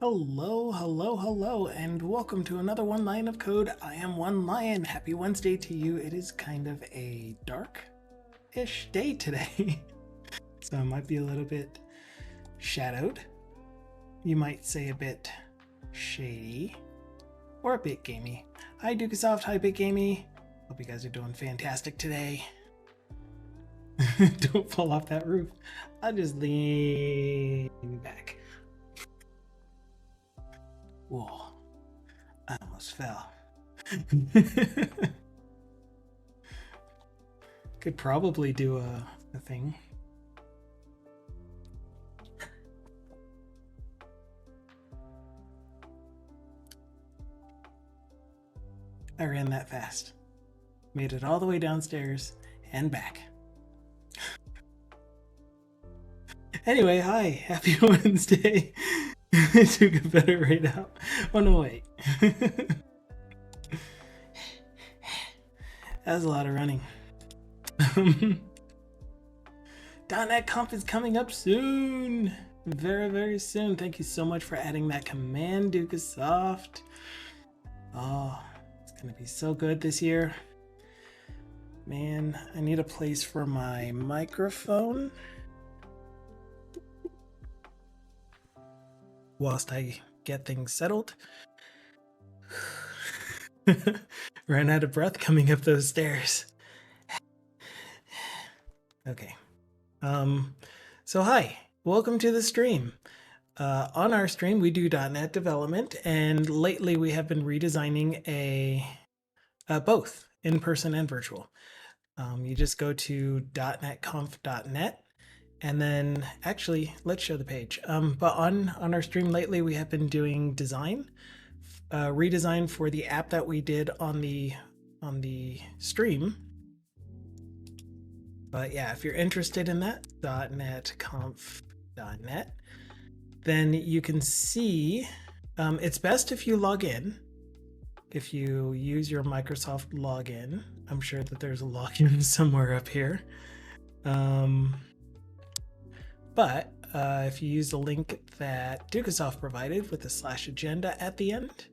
Hello, hello, hello, and welcome to another One Lion of Code. I am One Lion. Happy Wednesday to you. It is kind of a dark-ish day today, so it might be a little bit shadowed. You might say a bit shady, or a bit gamey. Hi, Dukasoft. Hi, Bit Gamey. Hope you guys are doing fantastic today. Don't fall off that roof. I'll just lean back. Whoa, I almost fell. Could probably do a thing. I ran that fast. Made it all the way downstairs and back. Anyway, hi, happy Wednesday. I took a better right out. Oh no, wait. That was a lot of running. .NET Conf is coming up soon. Very, very soon. Thank you so much for adding that command, Dukasoft. Oh, it's gonna be so good this year. Man, I need a place for my microphone whilst I get things settled. Ran out of breath coming up those stairs. Okay. So hi, welcome to the stream. On our stream, we do .NET development, and lately we have been redesigning both in-person and virtual. You just go to .NETconf.net, and then actually, let's show the page. But on our stream lately, we have been doing redesign for the app that we did on the stream. But yeah, if you're interested in that, .NETconf.net, then you can see, it's best if you log in. If you use your Microsoft login, I'm sure that there's a login somewhere up here. But if you use the link that Dukasoft provided with the /agenda at the end,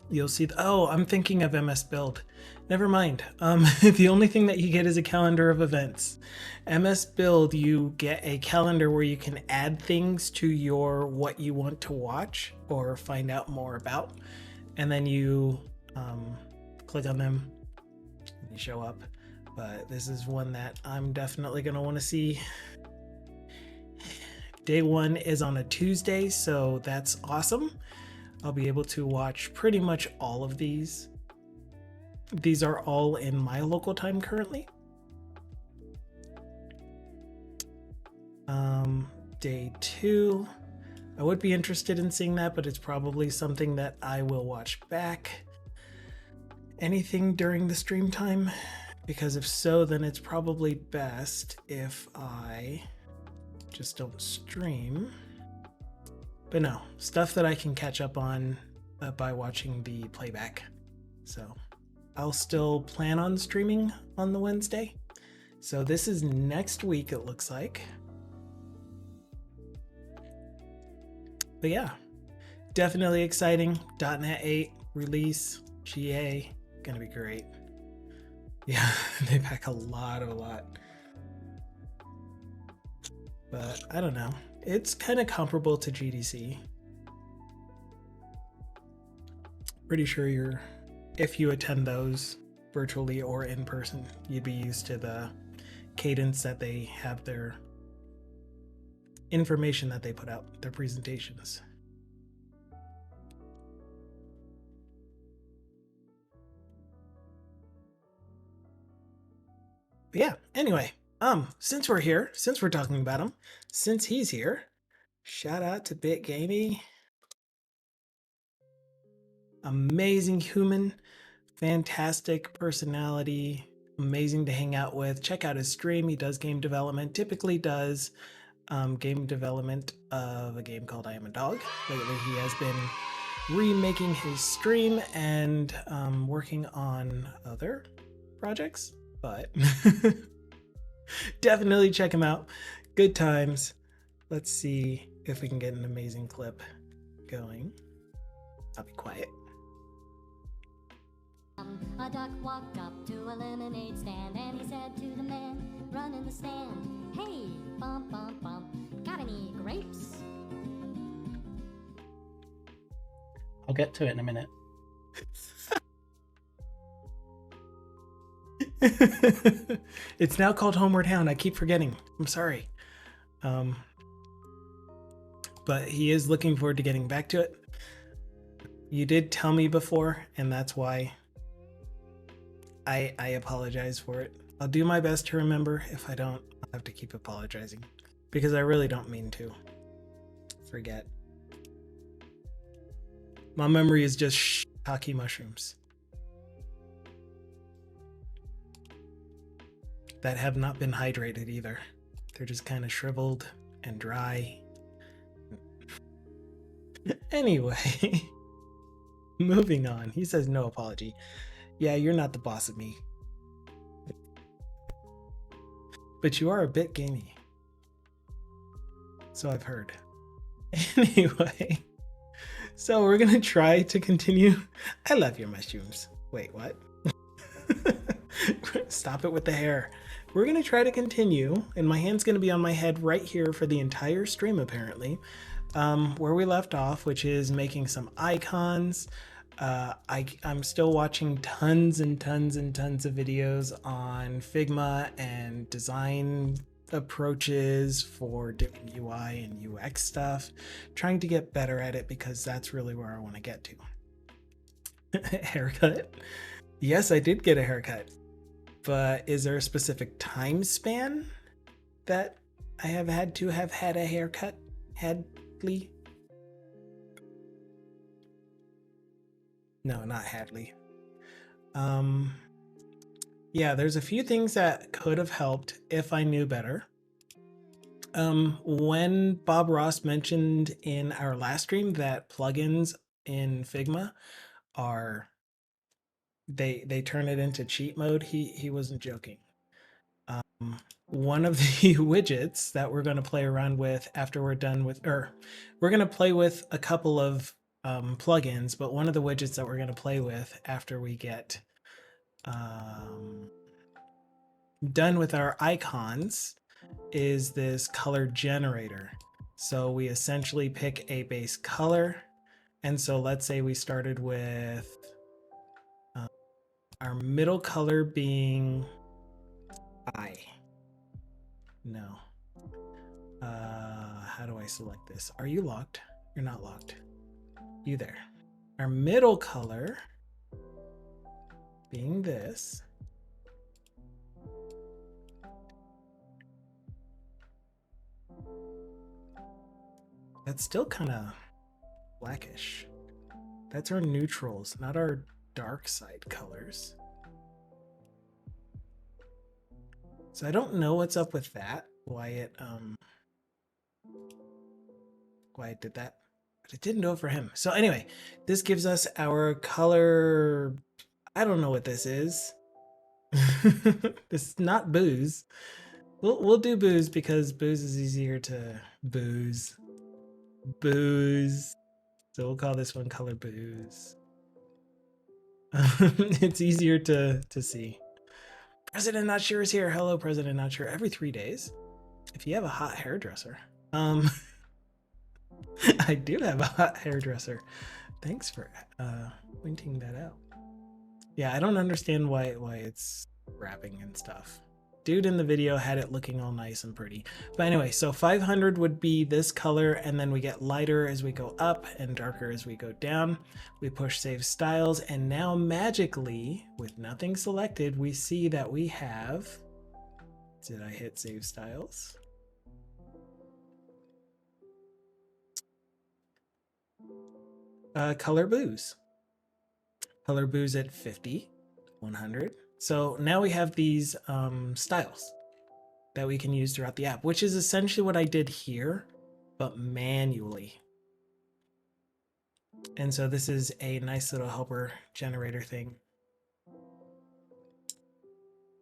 you'll see, oh, I'm thinking of MS Build. Never mind. The only thing that you get is a calendar of events. MS Build, you get a calendar where you can add things to your what you want to watch or find out more about. And then you click on them and you show up. But this is one that I'm definitely going to want to see. Day one is on a Tuesday, so that's awesome. I'll be able to watch pretty much all of these. These are all in my local time currently. Day two, I would be interested in seeing that, but it's probably something that I will watch back. Anything during the stream time? Because if so, then it's probably best if I just don't stream. But no, stuff that I can catch up on by watching the playback. So I'll still plan on streaming on the Wednesday. So this is next week, it looks like. But yeah, definitely exciting. .NET 8 release, GA, gonna be great. Yeah, they pack a lot. But I don't know. It's kind of comparable to GDC. Pretty sure if you attend those virtually or in person, you'd be used to the cadence that they have, their information that they put out, their presentations. But yeah, anyway, since we're here, since we're talking about him, since he's here, shout out to Bit Gamey. Amazing human, fantastic personality, amazing to hang out with. Check out his stream. He does game development, typically does game development of a game called I Am a Dog. Lately he has been remaking his stream and working on other projects, but definitely check him out. Good times. Let's see. if we can get an amazing clip going. I'll be quiet. A duck walked up to a lemonade stand and he said to the man running the stand, "Hey, bump, bump, bump, got any grapes?" I'll get to it in a minute. It's now called Homeward Hound. I keep forgetting. I'm sorry. But he is looking forward to getting back to it. You did tell me before, and that's why I apologize for it. I'll do my best to remember. If I don't, I'll have to keep apologizing because I really don't mean to forget. My memory is just shiitake mushrooms that have not been hydrated either. They're just kind of shriveled and dry. Anyway, moving on. He says no apology. Yeah, you're not the boss of me. But you are a bit gamey. So I've heard. Anyway, so we're going to try to continue. I love your mushrooms. Wait, what? Stop it with the hair. We're going to try to continue, and my hand's going to be on my head right here for the entire stream, apparently. Where we left off, which is making some icons. I'm still watching tons and tons and tons of videos on Figma and design approaches for doing UI and UX stuff, trying to get better at it because that's really where I want to get to. Haircut? Yes, I did get a haircut, but is there a specific time span that I have had to have had a haircut? Hadley? No, not Hadley. Yeah, there's a few things that could have helped if I knew better. When Bob Ross mentioned in our last stream that plugins in Figma are they turn it into cheat mode, he wasn't joking. One of the widgets that we're going to play around with after we're done with, or we're going to play with a couple of plugins, but one of the widgets that we're going to play with after we get done with our icons is this color generator. So we essentially pick a base color. And so let's say we started with our middle color being No. How do I select this? Are you locked? You're not locked. You there. Our middle color being this. That's still kind of blackish. That's our neutrals, not our dark side colors. So I don't know what's up with that, why it did that, but it didn't do it for him. So anyway, this gives us our color. I don't know what this is. This is not booze. We'll do booze because booze is easier to booze. So we'll call this one color booze. It's easier to see. President Not Sure is here. Hello, President Not Sure. Every 3 days. If you have a hot hairdresser. I do have a hot hairdresser. Thanks for pointing that out. Yeah, I don't understand why it's wrapping and stuff. Dude in the video had it looking all nice and pretty. But anyway, so 500 would be this color, and then we get lighter as we go up and darker as we go down. We push save styles, and now magically, with nothing selected, we see that we have... Did I hit save styles? Color booze. Color booze at 50, 100. So now we have these styles that we can use throughout the app, which is essentially what I did here, but manually. And so this is a nice little helper generator thing.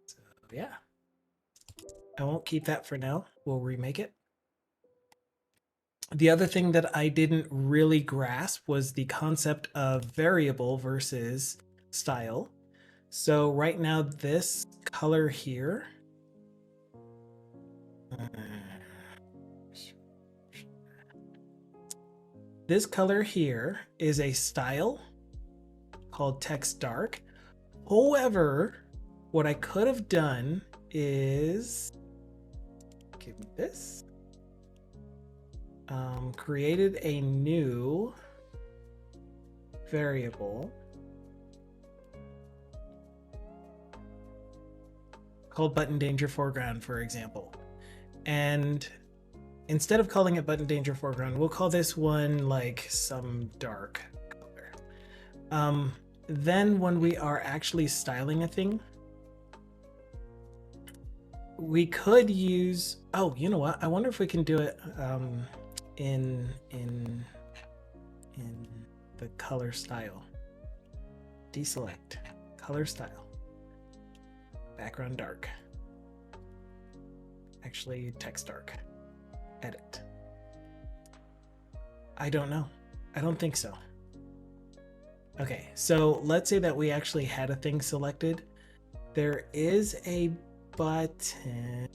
So yeah, I won't keep that for now. We'll remake it. The other thing that I didn't really grasp was the concept of variable versus style. So right now, this color here, this color here is a style called text dark. However, what I could have done is give me this. Created a new variable called button danger foreground, for example. And instead of calling it button danger foreground, we'll call this one like some dark color. Then when we are actually styling a thing, we could use, oh, you know what? I wonder if we can do it in the color style. Deselect color style. Background dark. Actually, text dark. Edit. I don't know. I don't think so. Okay, so let's say that we actually had a thing selected. There is a button.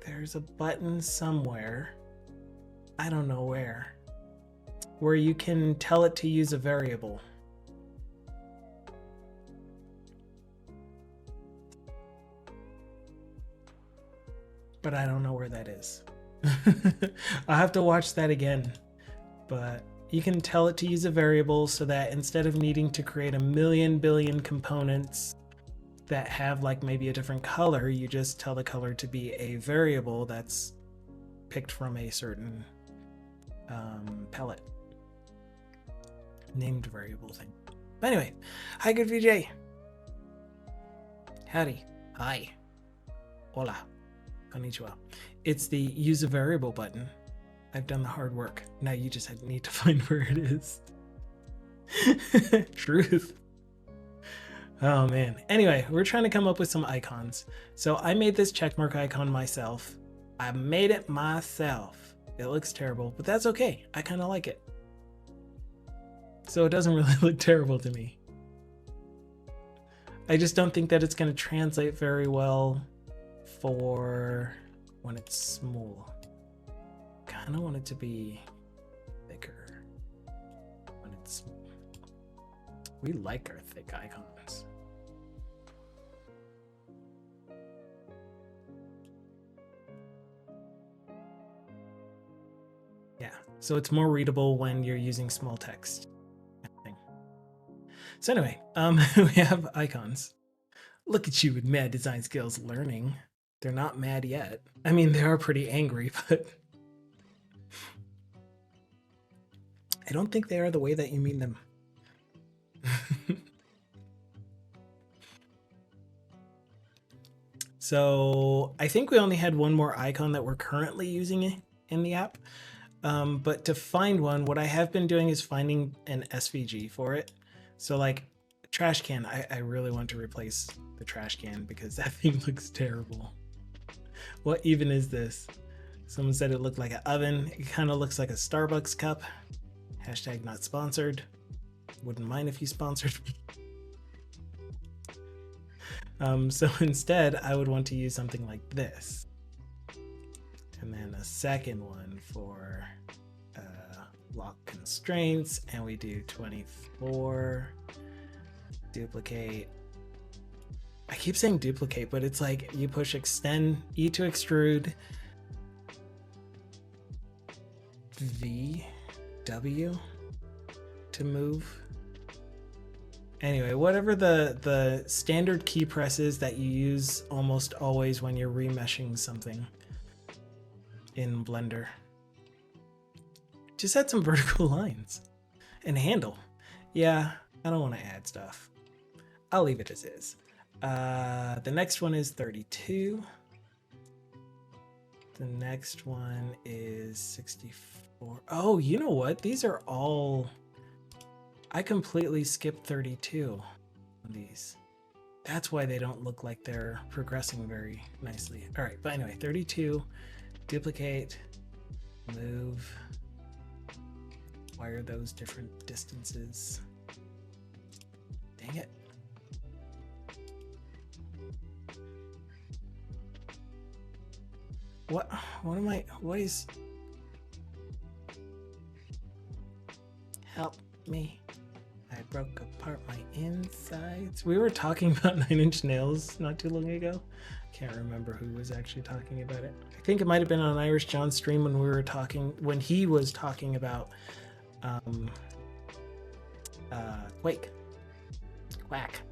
There's a button somewhere. I don't know where you can tell it to use a variable. But I don't know where that is. I'll have to watch that again. But you can tell it to use a variable so that instead of needing to create a million billion components that have like maybe a different color, you just tell the color to be a variable that's picked from a certain palette. Named variable thing. But anyway, hi, good VJ. Howdy. Hi. Hola. Konnichiwa. It's the use a variable button. I've done the hard work. Now you just need to find where it is. Truth. Oh man. Anyway, we're trying to come up with some icons. So I made this checkmark icon myself. I made it myself. It looks terrible, but that's okay. I kind of like it. So it doesn't really look terrible to me. I just don't think that it's going to translate very well for when it's small. Kind of want it to be thicker when it's small. We like our thick icons. Yeah, so it's more readable when you're using small text. So anyway, we have icons. Look at you with mad design skills learning. They're not mad yet. I mean, they are pretty angry, but I don't think they are the way that you mean them. So I think we only had one more icon that we're currently using in the app. But to find one, what I have been doing is finding an SVG for it. So like trash can, I really want to replace the trash can because that thing looks terrible. What even is this? Someone said it looked like an oven. It kind of looks like a Starbucks cup. Hashtag not sponsored. Wouldn't mind if you sponsored me. So instead, I would want to use something like this. And then a second one for lock constraints, and we do 24, duplicate. I keep saying duplicate, but it's like you push extend, E to extrude, V, W to move. Anyway, whatever the standard key presses that you use almost always when you're remeshing something in Blender. Just add some vertical lines and handle. Yeah, I don't want to add stuff. I'll leave it as is. The next one is 32. The next one is 64. Oh, you know what? These are all... I completely skipped 32 on these. That's why they don't look like they're progressing very nicely. All right, but anyway, 32, duplicate, move, wire those different distances. Dang it. What is, help me. I broke apart my insides. We were talking about 9 Inch Nails not too long ago. Can't remember who was actually talking about it. I think it might have been on Irish John's stream when he was talking about Quack.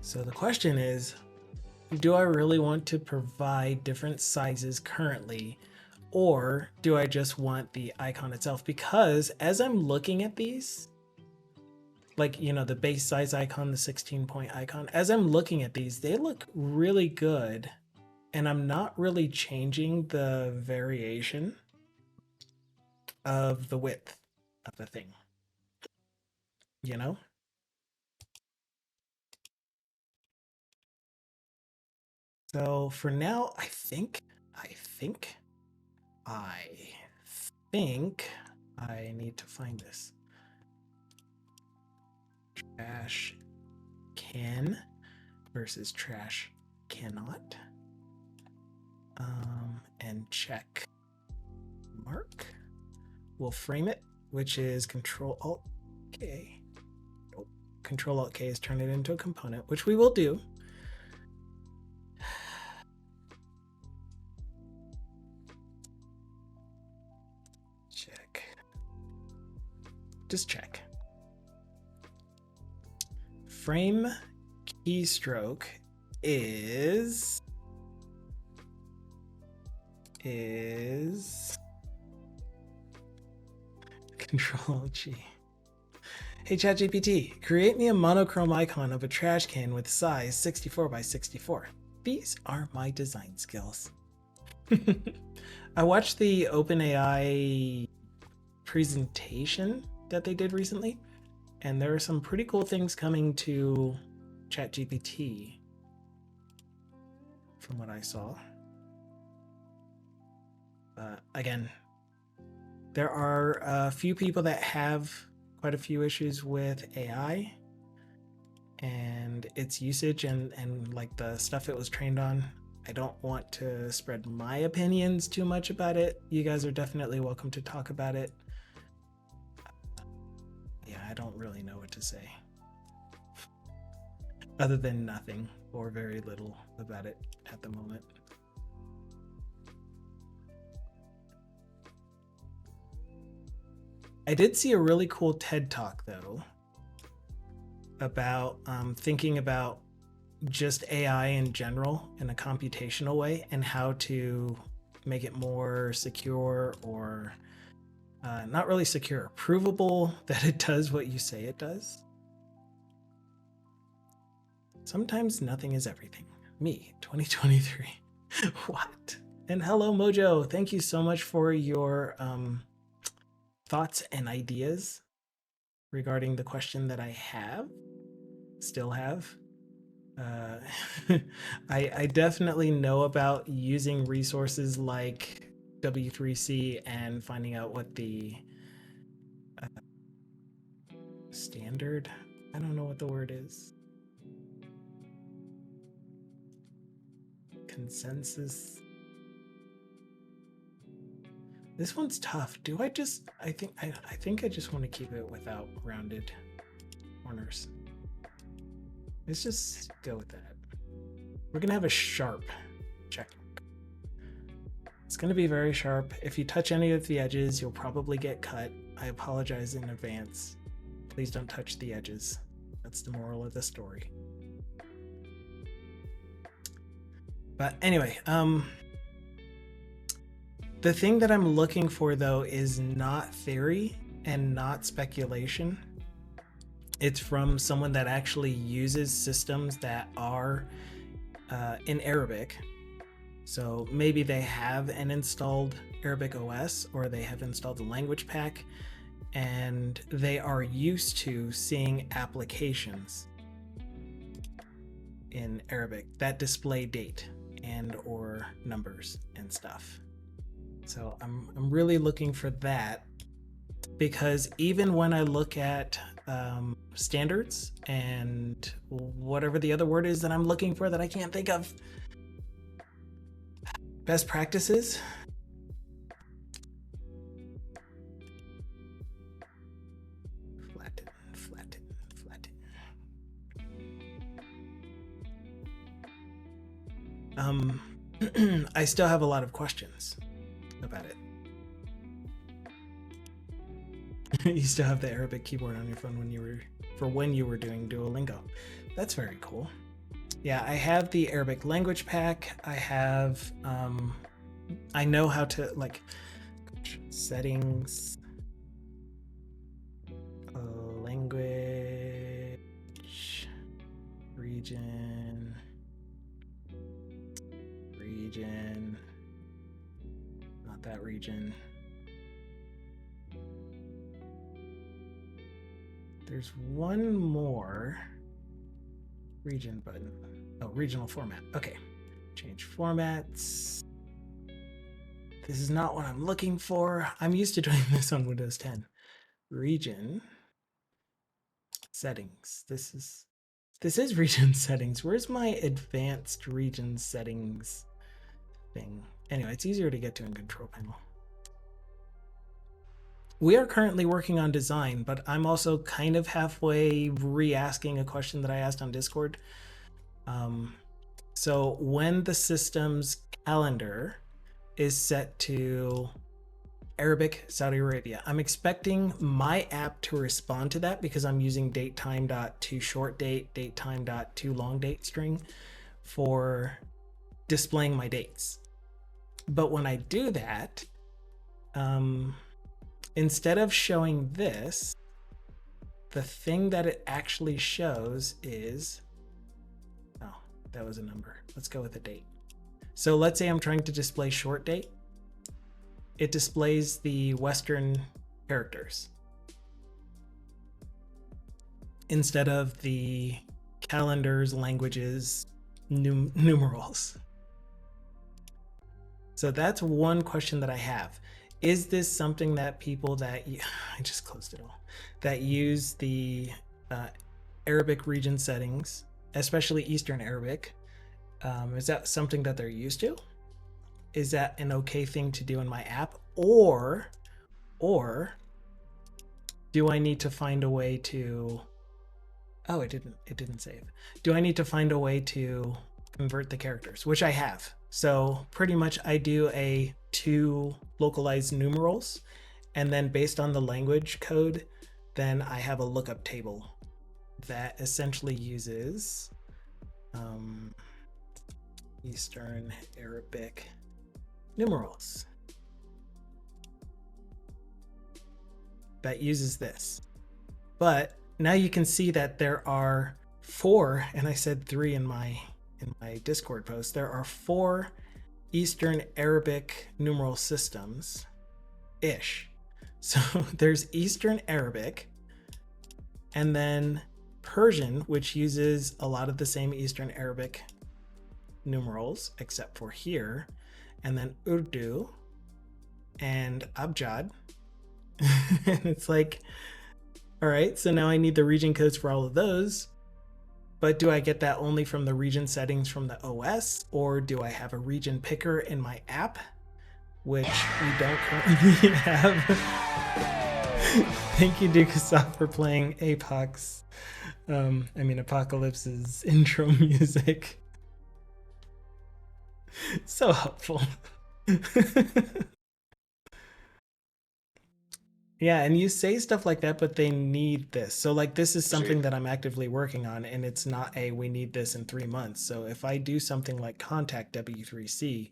So the question is, do I really want to provide different sizes currently, or do I just want the icon itself? Because as I'm looking at these, like, you know, the base size icon, the 16-point icon, as I'm looking at these, they look really good, and I'm not really changing the variation of the width of the thing, you know? So for now, I think I need to find this. Trash can versus trash cannot. And check mark. We'll frame it, which is Control Alt K. Oh, Control Alt K is turn it into a component, which we will do. Check. Just check. Frame keystroke is Control G. Hey ChatGPT, create me a monochrome icon of a trash can with size 64 by 64. These are my design skills. I watched the OpenAI presentation that they did recently, and there are some pretty cool things coming to ChatGPT from what I saw. Again, there are a few people that have quite a few issues with AI and its usage and like the stuff it was trained on. I don't want to spread my opinions too much about it. You guys are definitely welcome to talk about it. Yeah, I don't really know what to say. Other than nothing or very little about it at the moment. I did see a really cool TED Talk though about thinking about just AI in general in a computational way and how to make it more secure or not really secure, provable that it does what you say it does. Sometimes nothing is everything. Me, 2023. What? And hello, Mojo. Thank you so much for your thoughts and ideas regarding the question that I still have. I definitely know about using resources like W3C and finding out what the standard, I don't know what the word is. Consensus. This one's tough. Do I just, I think I just want to keep it without rounded corners. Let's just go with that. We're gonna have a sharp check. It's gonna be very sharp. If you touch any of the edges, you'll probably get cut. I apologize in advance. Please don't touch the edges. That's the moral of the story. But anyway, the thing that I'm looking for though is not theory and not speculation. It's from someone that actually uses systems that are in Arabic. So maybe they have an installed Arabic OS or they have installed the language pack and they are used to seeing applications in Arabic that display date and or numbers and stuff. So I'm really looking for that, because even when I look at standards and whatever the other word is that I'm looking for that I can't think of, best practices, flatten. I still have a lot of questions about it. You still have the Arabic keyboard on your phone when you were doing Duolingo. That's very cool. Yeah, I have the Arabic language pack. I have I know how to, like, settings, language, region, not that region. There's one more region button. Oh, regional format. Okay. Change formats. This is not what I'm looking for. I'm used to doing this on Windows 10. Region settings. This is region settings. Where's my advanced region settings thing? Anyway, it's easier to get to in control panel. We are currently working on design, but I'm also kind of halfway re-asking a question that I asked on Discord. So when the system's calendar is set to Arabic Saudi Arabia, I'm expecting my app to respond to that, because I'm using datetime.toShortDate, datetime.toLongDate string for displaying my dates. But when I do that, instead of showing this, the thing that it actually shows is, oh, that was a number. Let's go with a date. So let's say I'm trying to display short date. It displays the Western characters instead of the calendars, languages, numerals. So that's one question that I have. Is this something that people that, I just closed it all, that use the Arabic region settings, especially Eastern Arabic, is that something that they're used to? Is that an okay thing to do in my app? Or do I need to find a way to, oh, it didn't save. Do I need to find a way to convert the characters, which I have. So pretty much I do two localized numerals, and then based on the language code, then I have a lookup table that essentially uses Eastern Arabic numerals. That uses this. But now you can see that there are 4, and I said 3 in my Discord post, there are 4 Eastern Arabic numeral systems ish. So there's Eastern Arabic, and then Persian, which uses a lot of the same Eastern Arabic numerals except for here, and then Urdu and Abjad. And it's like, all right, so now I need the region codes for all of those. But do I get that only from the region settings from the OS, or do I have a region picker in my app, which we don't currently have? Thank you, Dukasoft, for playing Apocalypse's intro music. So helpful. Yeah, and you say stuff like that, but they need this. So like, this is something that I'm actively working on, and it's not we need this in 3 months. So if I do something like contact W3C,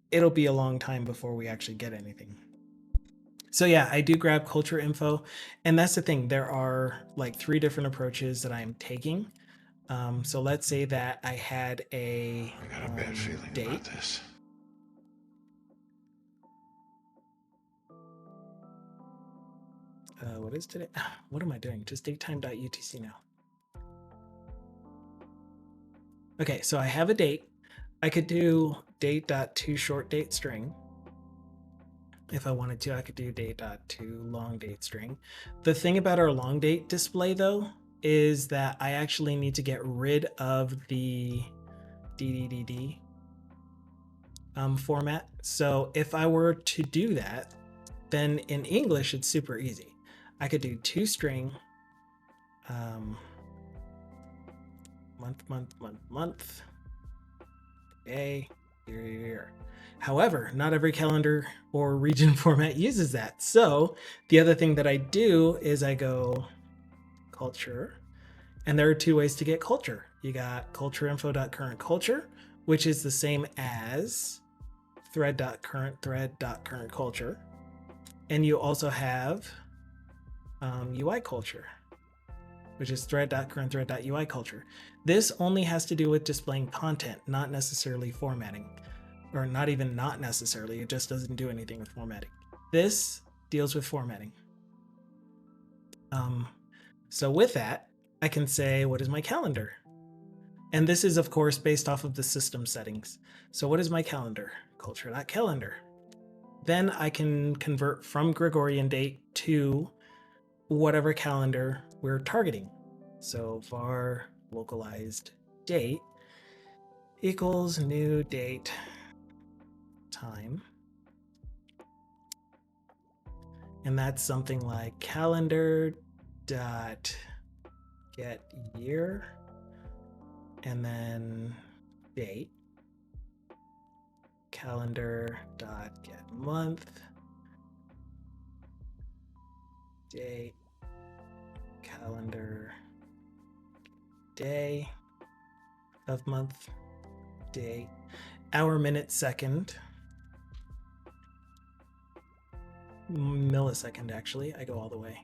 it'll be a long time before we actually get anything. So yeah, I do grab culture info, and that's the thing. There are like 3 different approaches that I'm taking. So let's say that I had I got a bad feeling date. About this. What is today? What am I doing? Just datetime.utc now. Okay, so I have a date. I could do date.toShortDateString. If I wanted to, I could do date.toLongDateString. The thing about our long date display though is that I actually need to get rid of the DDDD format. So if I were to do that, then in English it's super easy. I could do toString month, day, year. However, not every calendar or region format uses that. So the other thing that I do is I go culture, and there are two ways to get culture. You got cultureinfo.currentCulture, which is the same as thread.currentThread.currentCulture. And you also have UI culture, which is thread.currentThread.UI_culture. This only has to do with displaying content, not necessarily formatting, or not even not necessarily. It just doesn't do anything with formatting. This deals with formatting. So with that, I can say, what is my calendar? And this is, of course, based off of the system settings. So what is my calendar? Culture.calendar. Then I can convert from Gregorian date to whatever calendar we're targeting. So var localized date equals new date time. And that's something like calendar dot get year and then date, calendar dot get month, date, calendar day of month, date, hour, minute, second, millisecond. Actually, I go all the way.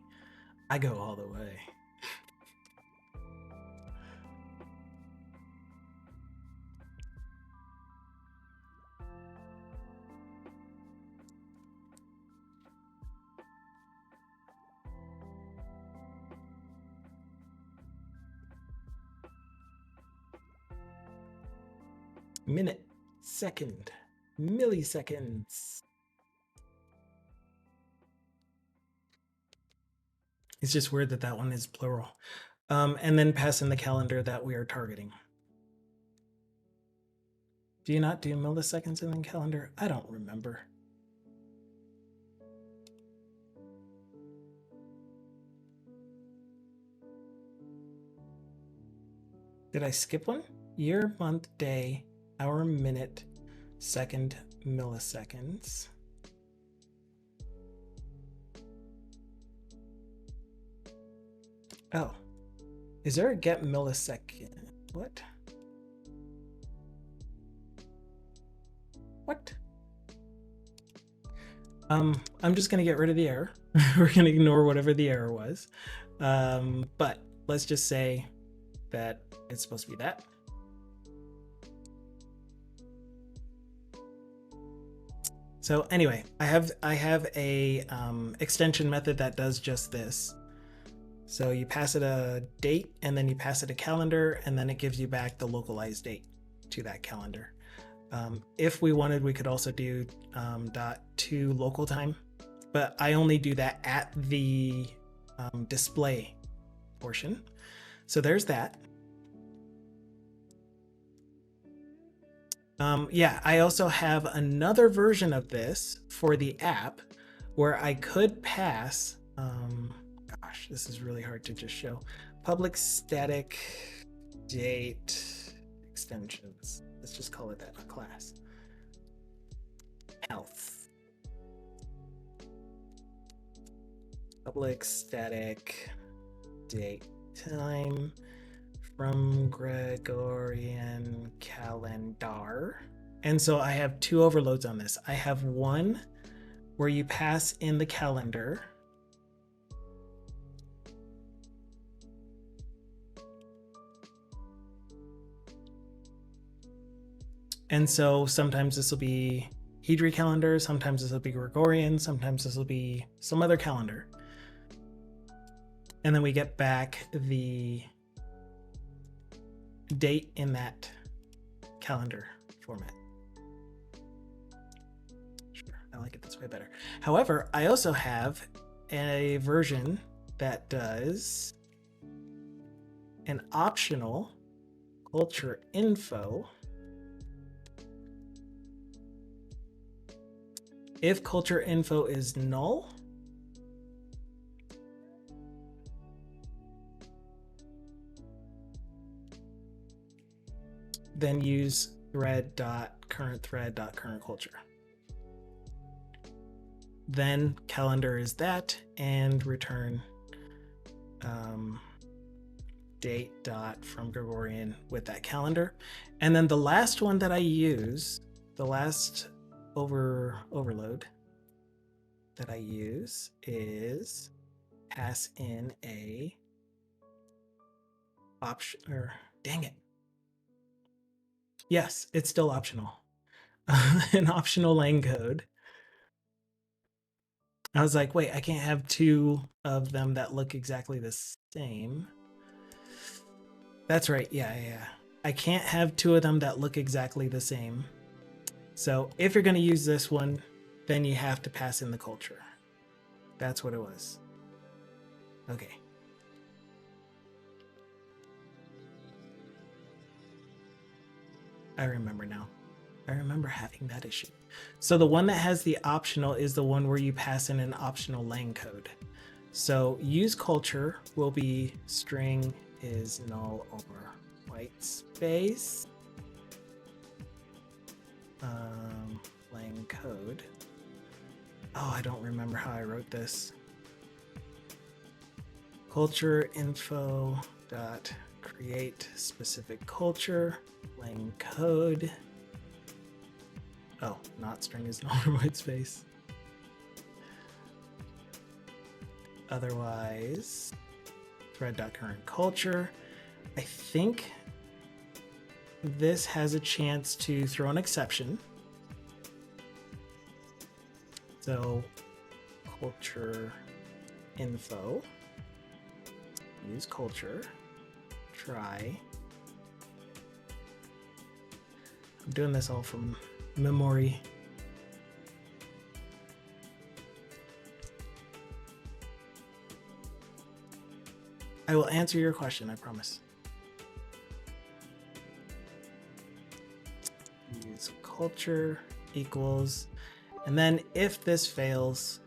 Minute, second, milliseconds. It's just weird that that one is plural. And then pass in the calendar that we are targeting. Do you not do milliseconds in the calendar? I don't remember. Did I skip one? Year, month, day, hour, minute, second, milliseconds. Oh, is there a get millisecond? What? I'm just gonna get rid of the error. We're gonna ignore whatever the error was. But let's just say that it's supposed to be that. So anyway, I have a extension method that does just this. So you pass it a date, and then you pass it a calendar, and then it gives you back the localized date to that calendar. If we wanted, we could also do .to local time, but I only do that at the display portion. So there's that. Yeah, I also have another version of this for the app where I could pass, gosh, this is really hard to just show, public static date extensions. Let's just call it that, a class. Health. Public static date time from Gregorian calendar. And so I have two overloads on this. I have one where you pass in the calendar. And so sometimes this will be Hydri calendar, sometimes this will be Gregorian, sometimes this will be some other calendar. and then we get back the date in that calendar format. Sure, I like it this way better. However, I also have a version that does an optional culture info. If culture info is null, then use thread.current_thread.current_culture. Then calendar is that, and return date dot from Gregorian with that calendar. And then the last one that I use, the last overload that I use is pass in a option, or dang it. Yes, it's still optional. An optional lang code. I was like, wait, I can't have two of them that look exactly the same. That's right. Yeah. I can't have two of them that look exactly the same. So if you're going to use this one, then you have to pass in the culture. That's what it was. Okay. I remember now. I remember having that issue. So the one that has the optional is the one where you pass in an optional lang code. So use culture will be string is null over white space. Lang code. Oh, I don't remember how I wrote this. Culture info dot create specific culture lang code. Oh, not string is null over white space. Otherwise, thread.current_culture. I think this has a chance to throw an exception. So culture info, use culture, try. I'm doing this all from memory. I will answer your question, I promise. Use culture equals, and then if this fails,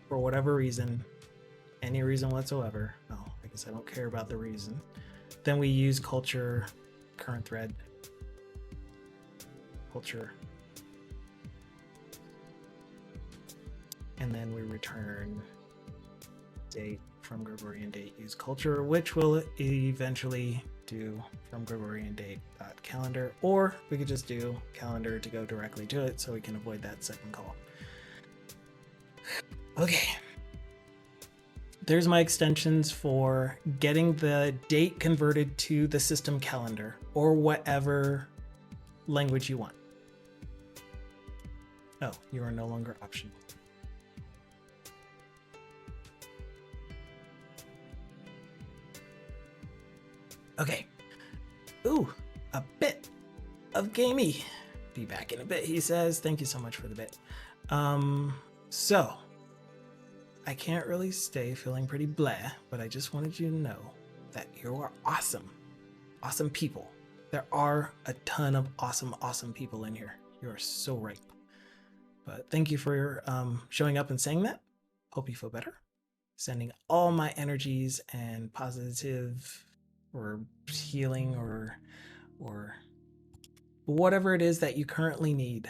for whatever reason, any reason whatsoever, oh, I guess I don't care about the reason, then we use culture current thread, culture, and then we return date from Gregorian date use culture, which will eventually do from Gregorian date calendar, or we could just do calendar to go directly to it so we can avoid that second call. Okay. There's my extensions for getting the date converted to the system calendar or whatever language you want. Oh, you are no longer optional. Okay. Ooh, a bit of gamey. Be back in a bit, he says. Thank you so much for the bit. So I can't really stay feeling pretty blah, but I just wanted you to know that you are awesome. Awesome people. There are a ton of awesome people in here. You are so right. But thank you for showing up and saying that. Hope you feel better. Sending all my energies and positive or healing or whatever it is that you currently need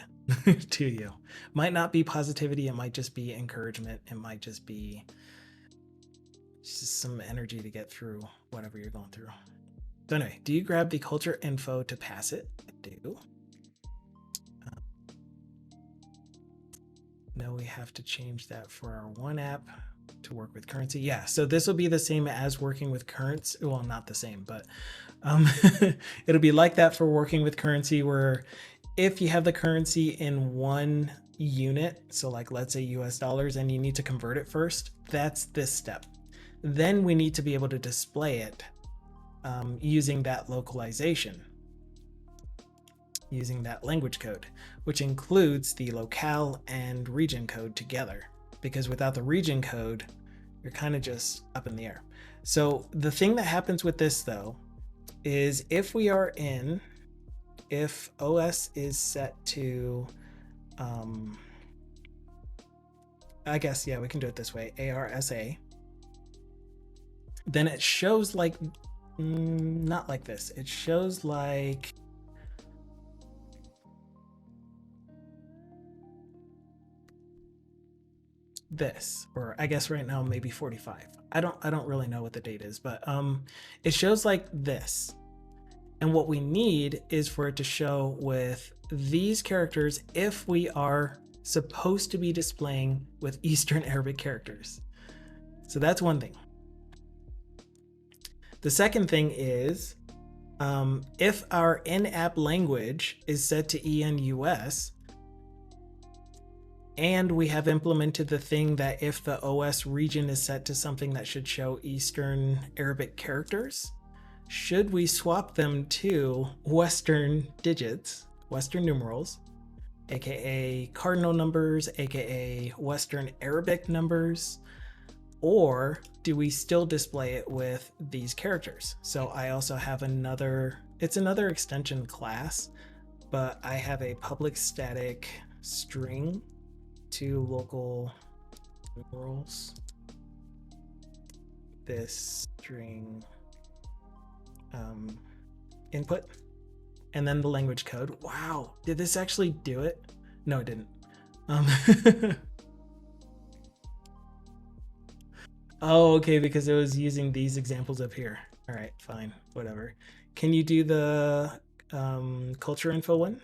to you. Might not be positivity, it might just be encouragement, it might just be just some energy to get through whatever you're going through. So anyway, do you grab the culture info to pass it? I do. No, we have to change that for our one app to work with currency. Yeah, so this will be the same as working with currency. Well, not the same, but it'll be like that for working with currency, where if you have the currency in one unit, so like let's say US dollars, and you need to convert it first, that's this step. Then we need to be able to display it using that localization, using that language code, which includes the locale and region code together, because without the region code, you're kind of just up in the air. So the thing that happens with this though, is if OS is set to, I guess, yeah, we can do it this way, ARSA, then it shows like, not like this. It shows like, this, or I guess right now maybe 45. I don't really know what the date is, but it shows like this. And what we need is for it to show with these characters if we are supposed to be displaying with Eastern Arabic characters. So that's one thing. The second thing is if our in-app language is set to ENUS, and we have implemented the thing that if the OS region is set to something that should show Eastern Arabic characters, should we swap them to Western digits, Western numerals, aka cardinal numbers, aka Western Arabic numbers, or do we still display it with these characters? So I also have it's another extension class, but I have a public static string to local numerals, this string input, and then the language code. Wow, did this actually do it? No, it didn't. Oh, okay, because it was using these examples up here. All right, fine, whatever. Can you do the culture info one?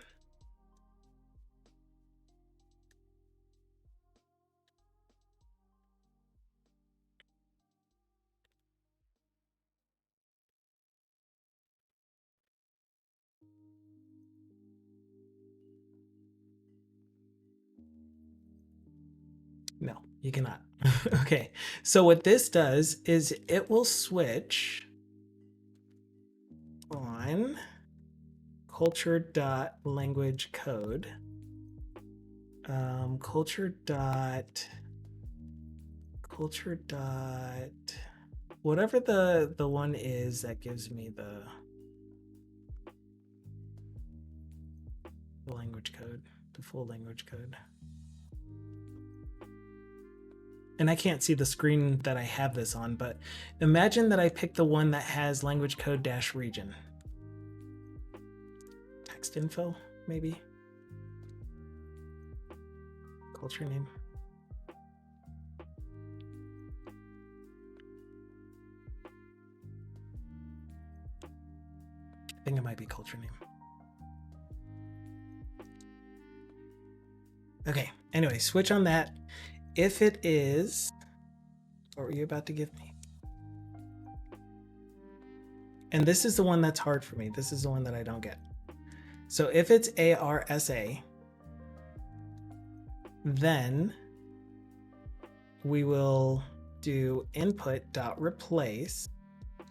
No, you cannot. Okay, so what this does is it will switch on culture.language code, culture dot whatever the one is that gives me the language code, the full language code. And I can't see the screen that I have this on, but imagine that I pick the one that has language code -region. Text info, maybe. Culture name. I think it might be culture name. Okay, anyway, switch on that. If it is, what were you about to give me? And this is the one that's hard for me. This is the one that I don't get. So if it's ARSA, then we will do input.replace.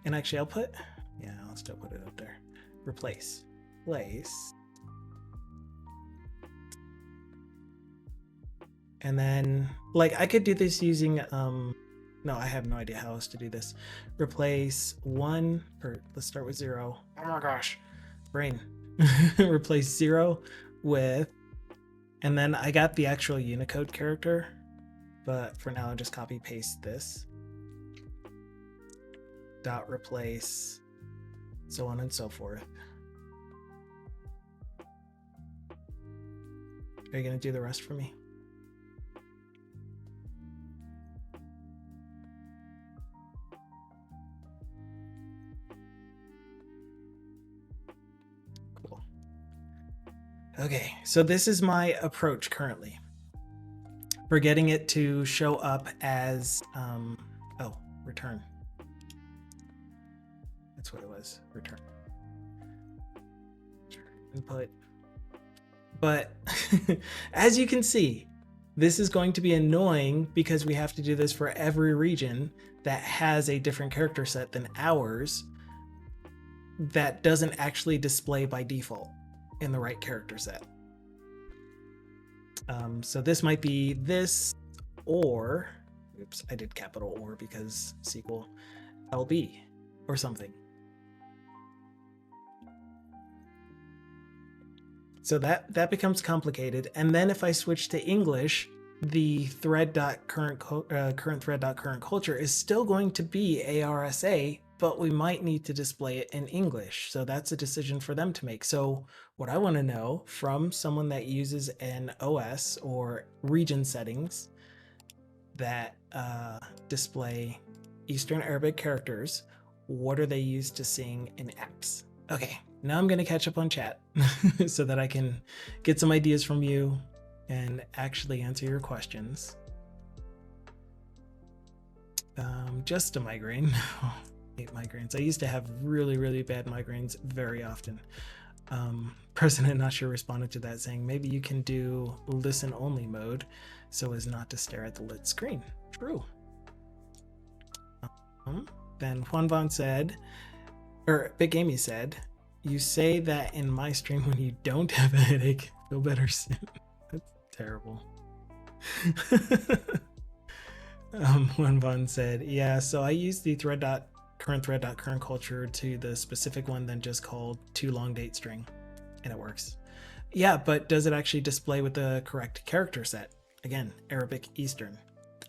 And actually I'll still put it up there. Replace, place. And then, like, I could do this using, no, I have no idea how else to do this. Replace one, or let's start with 0. Oh my gosh, brain. Replace 0 with, and then I got the actual Unicode character, but for now I'll just copy paste this. Dot replace, so on and so forth. Are you gonna do the rest for me? Okay, so this is my approach currently for getting it to show up as, return. That's what it was, return. Input But as you can see, this is going to be annoying because we have to do this for every region that has a different character set than ours that doesn't actually display by default in the right character set. So this might be this, or, oops, I did capital or because SQL LB or something. So that becomes complicated. And then if I switch to English, the thread.current culture is still going to be ARSA, but we might need to display it in English. So that's a decision for them to make. So what I want to know from someone that uses an OS or region settings that display Eastern Arabic characters, what are they used to seeing in apps? Okay, now I'm going to catch up on chat so that I can get some ideas from you and actually answer your questions. Just a migraine. I hate migraines. I used to have really, really bad migraines very often. President Not Sure responded to that saying, maybe you can do listen only mode so as not to stare at the lit screen. True. Then Juan Von said, or Big Amy said, you say that in my stream when you don't have a headache, feel better soon. That's terrible. Juan Von said, yeah, so I use the current culture to the specific one then just called to long date string, and it works. Yeah, but does it actually display with the correct character set? Again, Arabic Eastern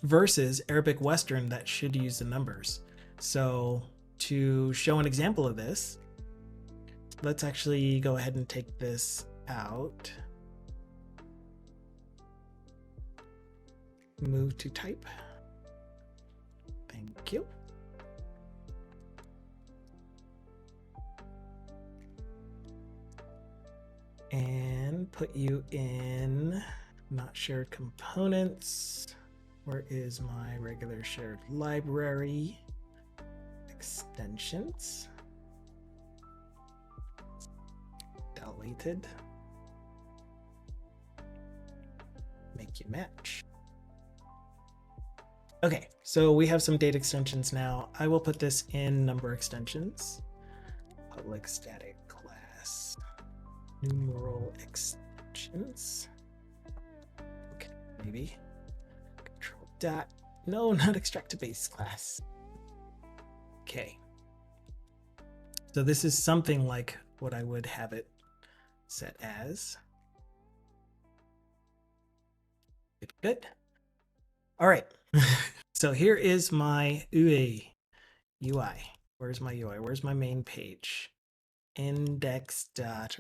versus Arabic Western that should use the numbers. So to show an example of this, let's actually go ahead and take this out. Move to type. Thank you. And put you in not shared components. Where is my regular shared library? Extensions. Deleted. Make you match. Okay, so we have some date extensions now. I will put this in number extensions. Public static class. Numeral extensions. Okay, maybe. Control dot. No, not extract to base class. Okay. So this is something like what I would have it set as. Good. All right. So here is my UI. Where's my UI? Where's my main page? Index.razor.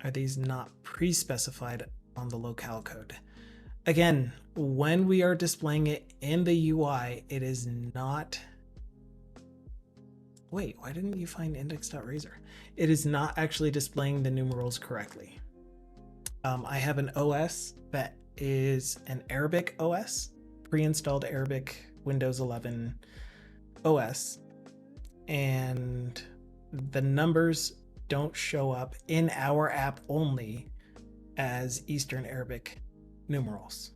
Are these not pre-specified on the locale code? Again, when we are displaying it in the UI, it is not. Wait, why didn't you find index.razor? It is not actually displaying the numerals correctly. I have an OS that is an Arabic OS, pre-installed Arabic Windows 11 OS, and the numbers don't show up in our app only as Eastern Arabic numerals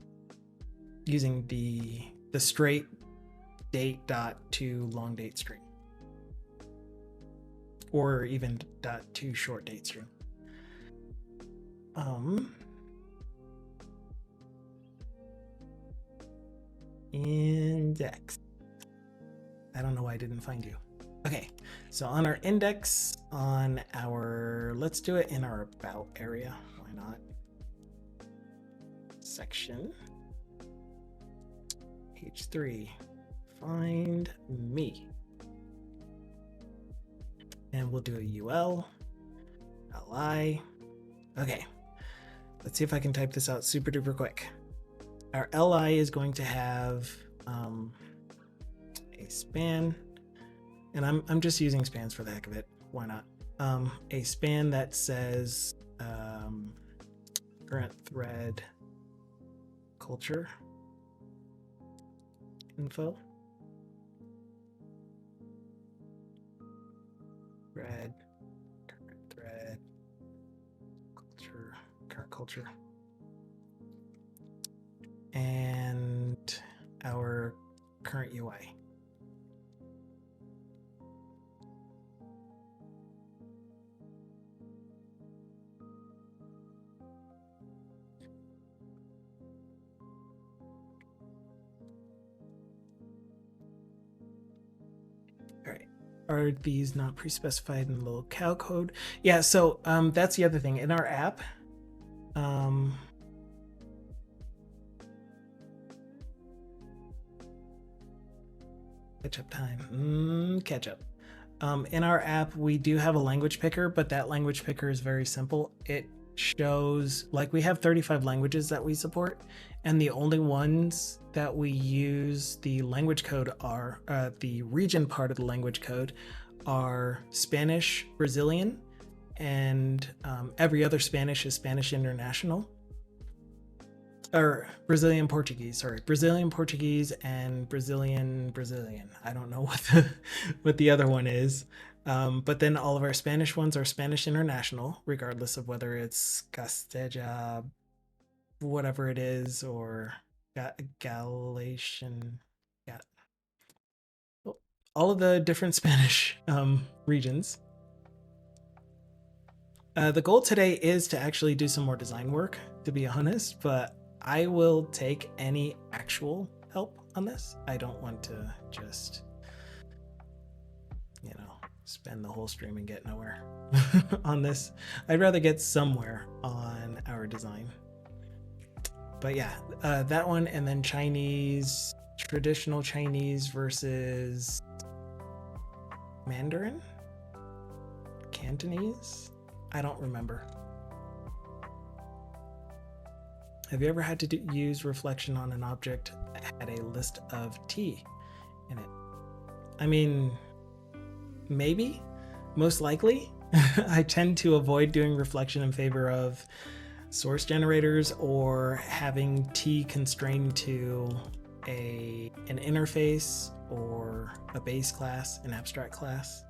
using the straight date dot to long date string, or even dot to short date string. Index. I don't know why I didn't find you. Okay, so on our index, on our, let's do it in our about area. Why not? Section. Page 3. Find me. And we'll do a UL. LI. Okay. Let's see if I can type this out super duper quick. Our LI is going to have a span, and I'm just using spans for the heck of it. Why not? A span that says current thread culture info. Thread culture. And our current UI. All right. Are these not pre-specified in the locale code? Yeah, so that's the other thing. In our app, catch up time. Catch up. In our app, we do have a language picker, but that language picker is very simple. It shows, like, we have 35 languages that we support, and the only ones that we use the language code are the region part of the language code are Spanish, Brazilian, and every other Spanish is Spanish International. Or Brazilian Portuguese, sorry. Brazilian Portuguese and Brazilian. I don't know what the other one is. But then all of our Spanish ones are Spanish International, regardless of whether it's Castella, whatever it is, or Galatian. Yeah. All of the different Spanish regions. The goal today is to actually do some more design work, to be honest, but I will take any actual help on this. I don't want to just, spend the whole stream and get nowhere on this. I'd rather get somewhere on our design. But yeah, that one, and then Chinese, traditional Chinese versus Mandarin? Cantonese? I don't remember. Have you ever had to use reflection on an object that had a list of T in it? I mean, maybe, most likely. I tend to avoid doing reflection in favor of source generators or having T constrained to an interface or a base class, an abstract class.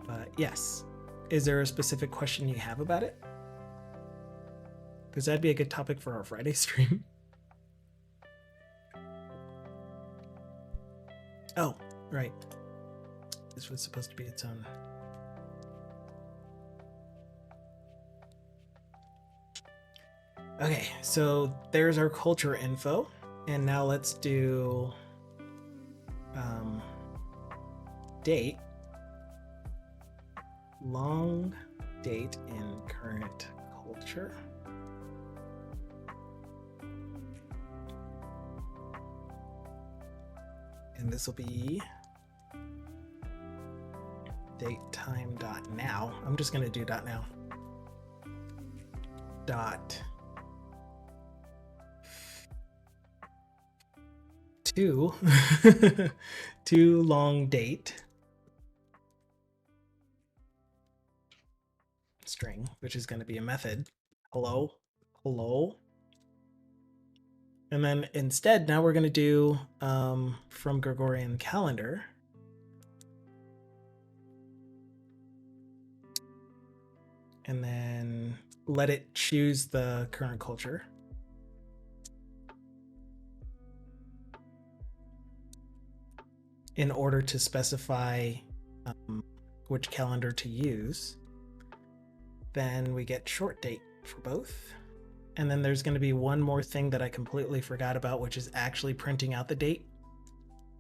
But yes. Is there a specific question you have about it? Because that'd be a good topic for our Friday stream. Oh, right. This was supposed to be its own. Okay, so there's our culture info. And now let's do date. Long date in current culture. And this will be date time dot now. I'm just going to do dot now. Dot to long date string, which is going to be a method. Hello. And then instead, now we're going to do from Gregorian calendar. And then let it choose the current culture. In order to specify which calendar to use. Then we get short date for both. And then there's going to be one more thing that I completely forgot about, which is actually printing out the date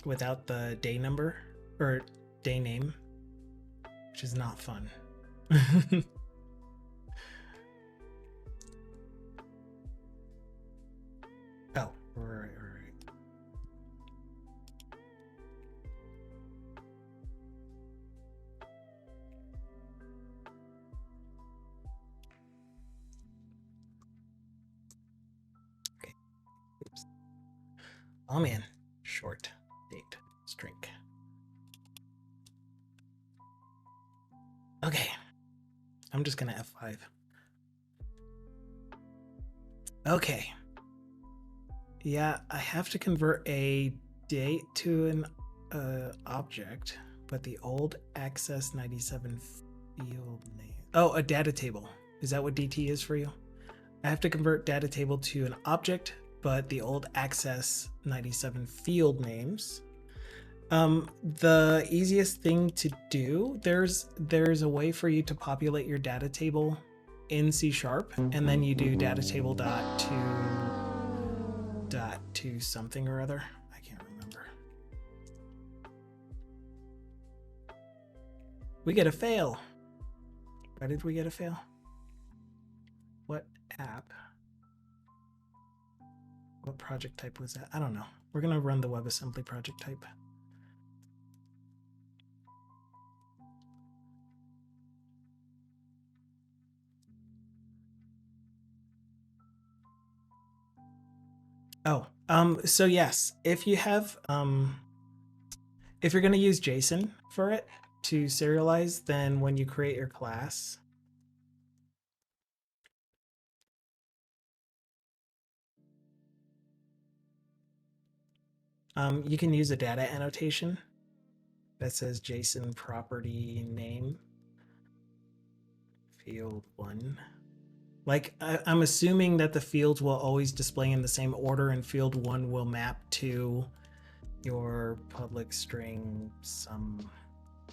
without the day number or day name, which is not fun. Oh, right. Oh man, short date string. Okay, I'm just gonna F5. Okay. Yeah, I have to convert a date to an object, but the old access 97 Field name. Oh, a data table. Is that what DT is for you? I have to convert data table to an object, but the old access 97 field names. The easiest thing to do, there's a way for you to populate your data table in C#, and then you do data table dot to something or other. I can't remember. We get a fail. Why did we get a fail? What app? What project type was that? I don't know. We're gonna run the WebAssembly project type. Oh, so yes, if you have, if you're going to use JSON for it to serialize, then when you create your class, you can use a data annotation that says JSON property name field 1. Like, I'm assuming that the fields will always display in the same order, and field 1 will map to your public string some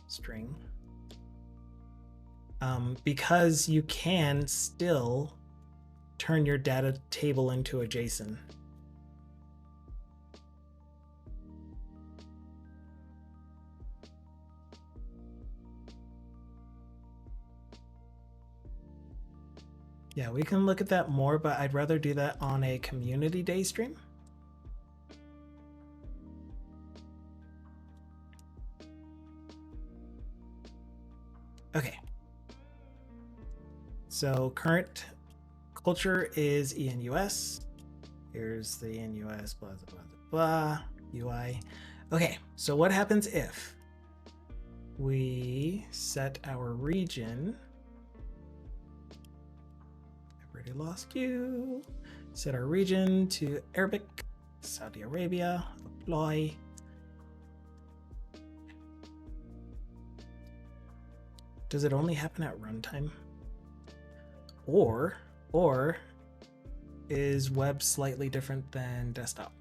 string. Because you can still turn your data table into a JSON. Yeah, we can look at that more, but I'd rather do that on a community day stream. Okay. So current culture is ENUS. Here's the ENUS, blah, blah, blah, blah, UI. Okay, so what happens if we set our region? I've already lost you. Set our region to Arabic, Saudi Arabia, apply. Does it only happen at runtime? Or is web slightly different than desktop?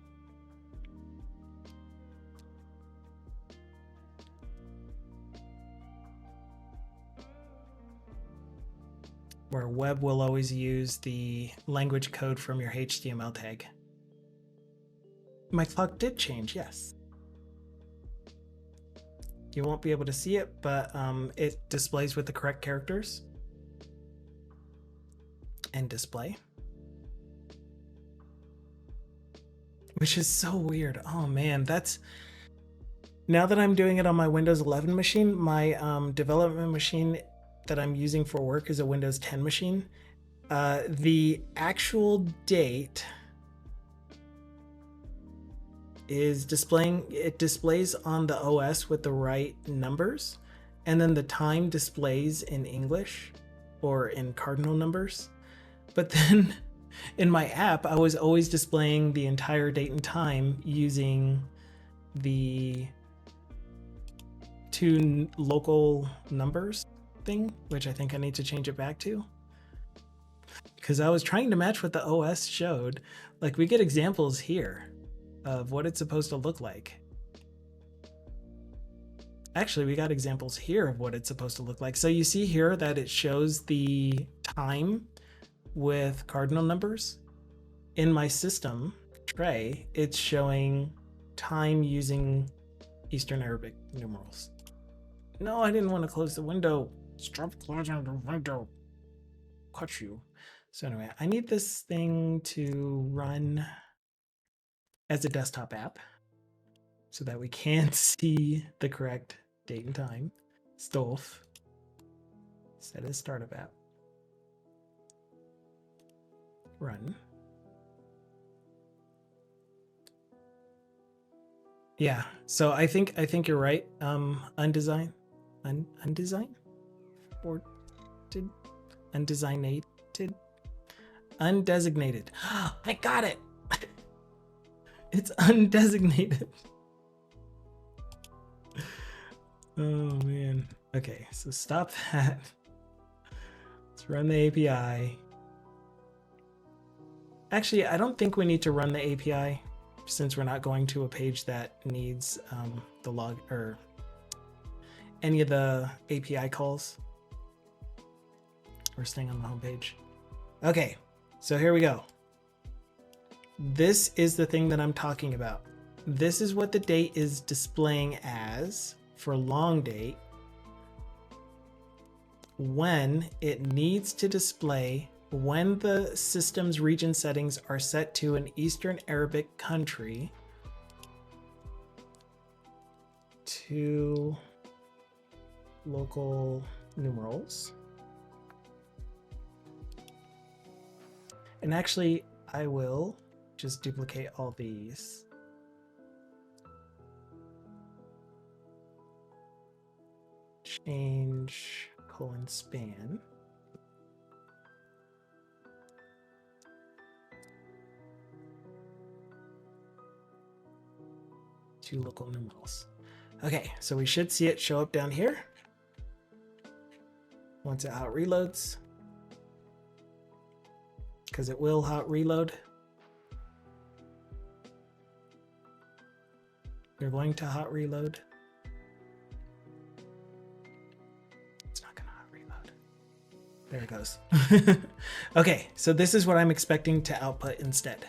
Where web will always use the language code from your HTML tag. My clock did change, yes. You won't be able to see it, but it displays with the correct characters. And display. Which is so weird. Oh man, that's... Now that I'm doing it on my Windows 11 machine, my development machine that I'm using for work is a Windows 10 machine. The actual date is displaying, it displays on the OS with the right numbers, and then the time displays in English or in cardinal numbers. But then in my app, I was always displaying the entire date and time using the 2 local numbers thing, which I think I need to change it back to. Because I was trying to match what the OS showed. Like, we get examples here of what it's supposed to look like. Actually, we got examples here of what it's supposed to look like. So you see here that it shows the time with cardinal numbers. In my system tray, it's showing time using Eastern Arabic numerals. No, I didn't want to close the window. Stop closing the window. Cut you. So anyway, I need this thing to run as a desktop app so that we can see the correct date and time. Stuff. Set as startup app. Run. Yeah, so I think you're right. Undesign, undesign, or did undesignated, undesignated. I got it. It's undesignated. Oh man. Okay, so stop that. Let's run the API. Actually, I don't think we need to run the API since we're not going to a page that needs the log or any of the API calls. We're staying on the home page. Okay, so here we go. This is the thing that I'm talking about. This is what the date is displaying as for long date when it needs to display when the system's region settings are set to an Eastern Arabic country to local numerals. And actually, I will just duplicate all these. Change :span. To local numerals. Okay, so we should see it show up down here once it hot reloads, because it will hot reload. You're going to hot reload. It's not going to hot reload. There it goes. Okay, so this is what I'm expecting to output instead.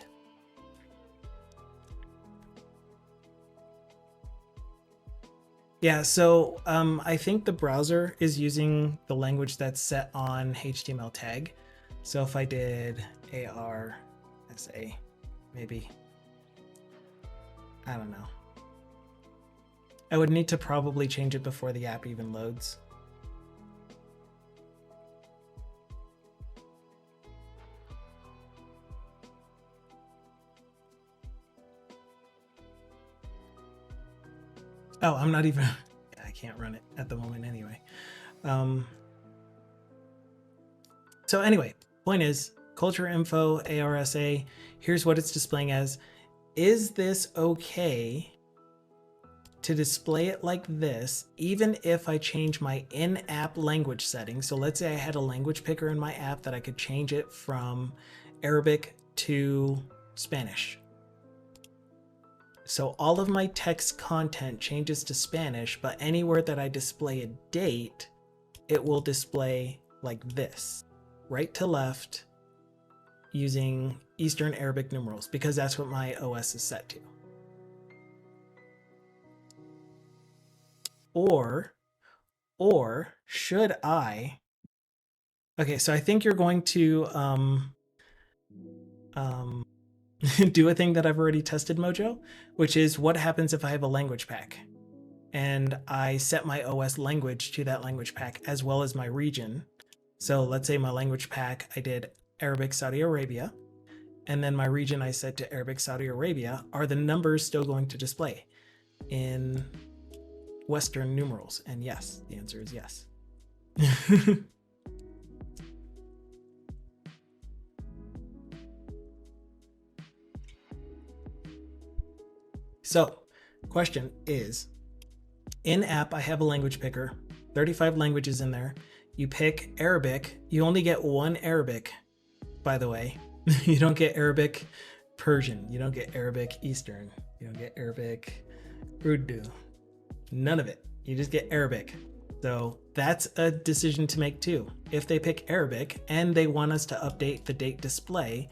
Yeah, so I think the browser is using the language that's set on HTML tag. So if I did ARSA, maybe, I don't know. I would need to probably change it before the app even loads. Oh, I'm not even, I can't run it at the moment anyway. So anyway, point is, culture info, ARSA, here's what it's displaying as. Is this okay to display it like this, even if I change my in-app language settings? So let's say I had a language picker in my app that I could change it from Arabic to Spanish. So all of my text content changes to Spanish, but anywhere that I display a date, it will display like this, right to left, using Eastern Arabic numerals, because that's what my OS is set to. Or should I, okay, so I think you're going to do a thing that I've already tested, Mojo, which is what happens if I have a language pack and I set my OS language to that language pack as well as my region. So let's say my language pack, I did Arabic Saudi Arabia, and then my region I set to Arabic Saudi Arabia. Are the numbers still going to display in Western numerals? And yes, the answer is yes. So, question is, in app, I have a language picker, 35 languages in there. You pick Arabic. You only get one Arabic, by the way. You don't get Arabic Persian. You don't get Arabic Eastern. You don't get Arabic Urdu. None of it. You just get Arabic. So that's a decision to make too. If they pick Arabic and they want us to update the date display,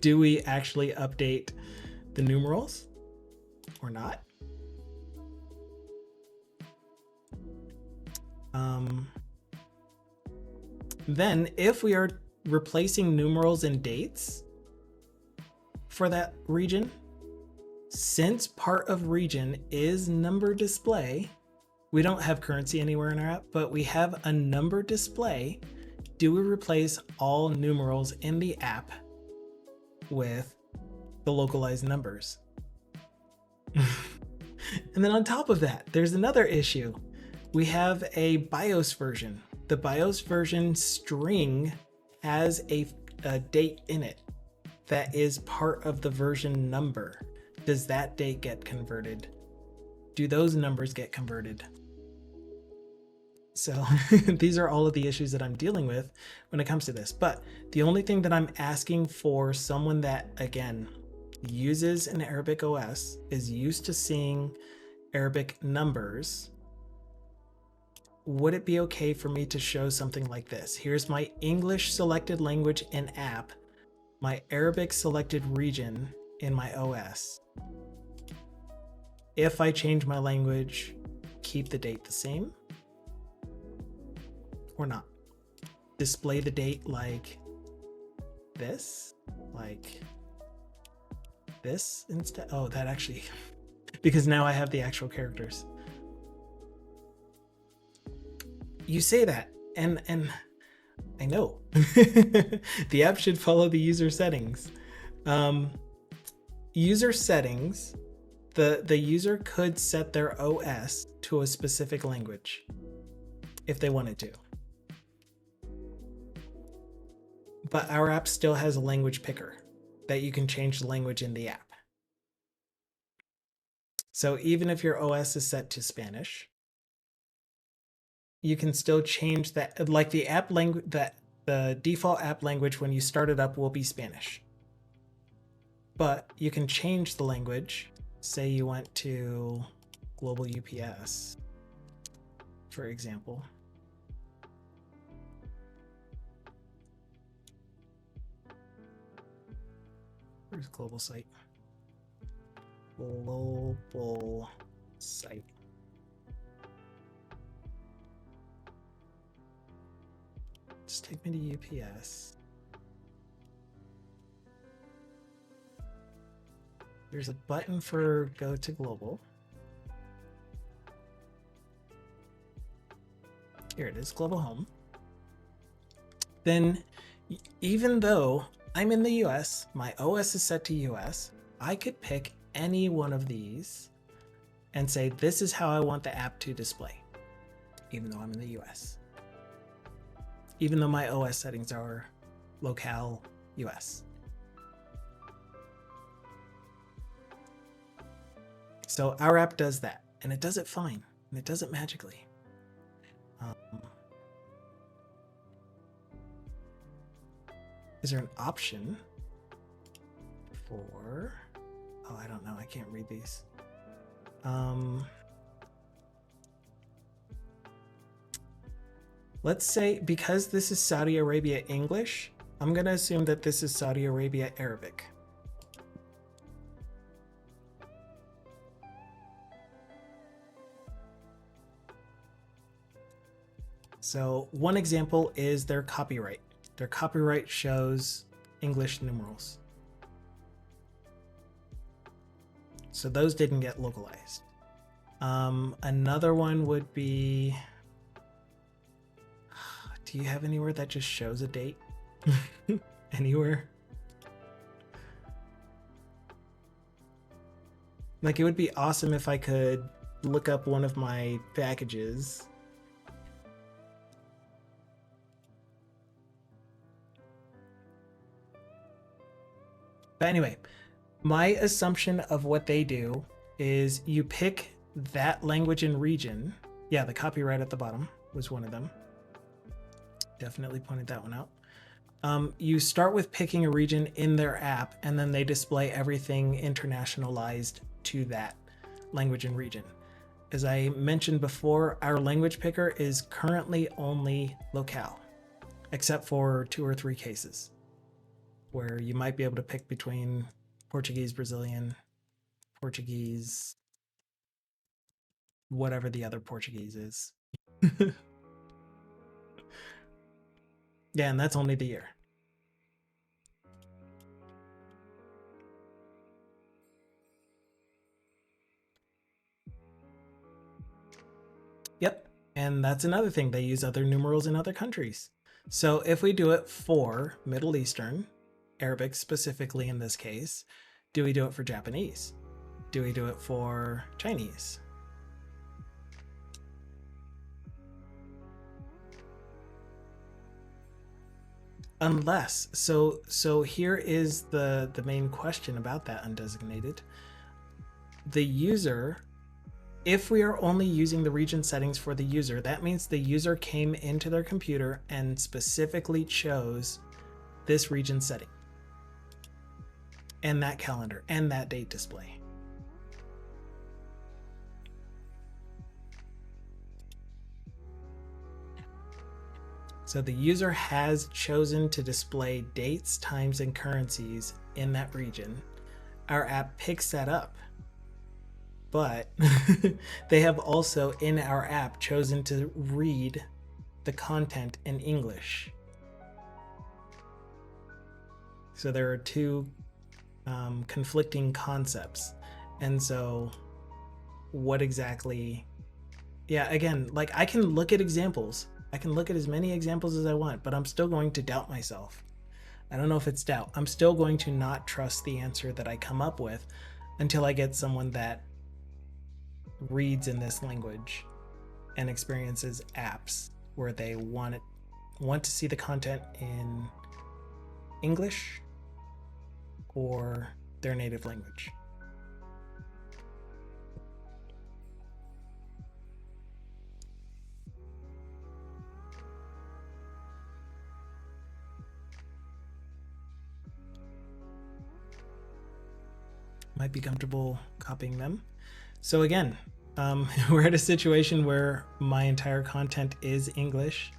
do we actually update the numerals or not? Then if we are replacing numerals and dates for that region, since part of region is number display, we don't have currency anywhere in our app, but we have a number display. Do we replace all numerals in the app with the localized numbers? And then on top of that, there's another issue. We have a BIOS version. The BIOS version string has a date in it that is part of the version number. Does that date get converted do those numbers get converted? So these are all of the issues that I'm dealing with when it comes to this. But the only thing that I'm asking for someone that, again, uses an Arabic OS, is used to seeing Arabic numbers, would it be okay for me to show something like this? Here's my English selected language in app, my Arabic selected region in my OS. If I change my language, keep the date the same or not? Display the date like this instead. Oh, that actually, because now I have the actual characters. You say that, and I know the app should follow the user settings. User settings, the user could set their OS to a specific language if they wanted to. But our app still has a language picker that you can change the language in the app. So even if your OS is set to Spanish, you can still change that. Like the app language, that the default app language when you start it up will be Spanish. But you can change the language. Say you went to Global UPS, for example. Where's global site? Global site. Just take me to UPS. There's a button for go to global. Here it is, global home. Then, even though I'm in the US, my OS is set to US, I could pick any one of these and say, this is how I want the app to display, even though I'm in the US. Even though my OS settings are locale US. So our app does that, and it does it fine, and it does it magically. Is there an option for, oh, I don't know, I can't read these. Let's say, because this is Saudi Arabia English, I'm gonna assume that this is Saudi Arabia Arabic. So one example is their copyright. Their copyright shows English numerals. So those didn't get localized. Another one would be, do you have anywhere that just shows a date? Anywhere? Like, it would be awesome if I could look up one of my packages. But anyway, my assumption of what they do is you pick that language and region. Yeah, the copyright at the bottom was one of them. Definitely pointed that one out. You start with picking a region in their app, and then they display everything internationalized to that language and region. As I mentioned before, our language picker is currently only locale, except for 2 or 3 cases where you might be able to pick between Portuguese, Brazilian, Portuguese, whatever the other Portuguese is. Yeah, and that's only the year. Yep, and that's another thing. They use other numerals in other countries. So if we do it for Middle Eastern, Arabic specifically in this case, do we do it for Japanese? Do we do it for Chinese? Unless, so here is the main question about that undesignated. The user if we are only using the region settings for the user, that means the user came into their computer and specifically chose this region setting and that calendar and that date display. So the user has chosen to display dates, times, and currencies in that region. Our app picks that up, but they have also in our app chosen to read the content in English. So there are two conflicting concepts. And so what exactly, yeah, again, like I can look at examples. I can look at as many examples as I want, but I'm still going to doubt myself. I don't know if it's doubt. I'm still going to not trust the answer that I come up with until I get someone that reads in this language and experiences apps where they want to see the content in English or their native language. Might be comfortable copying them. So again, we're at a situation where my entire content is English.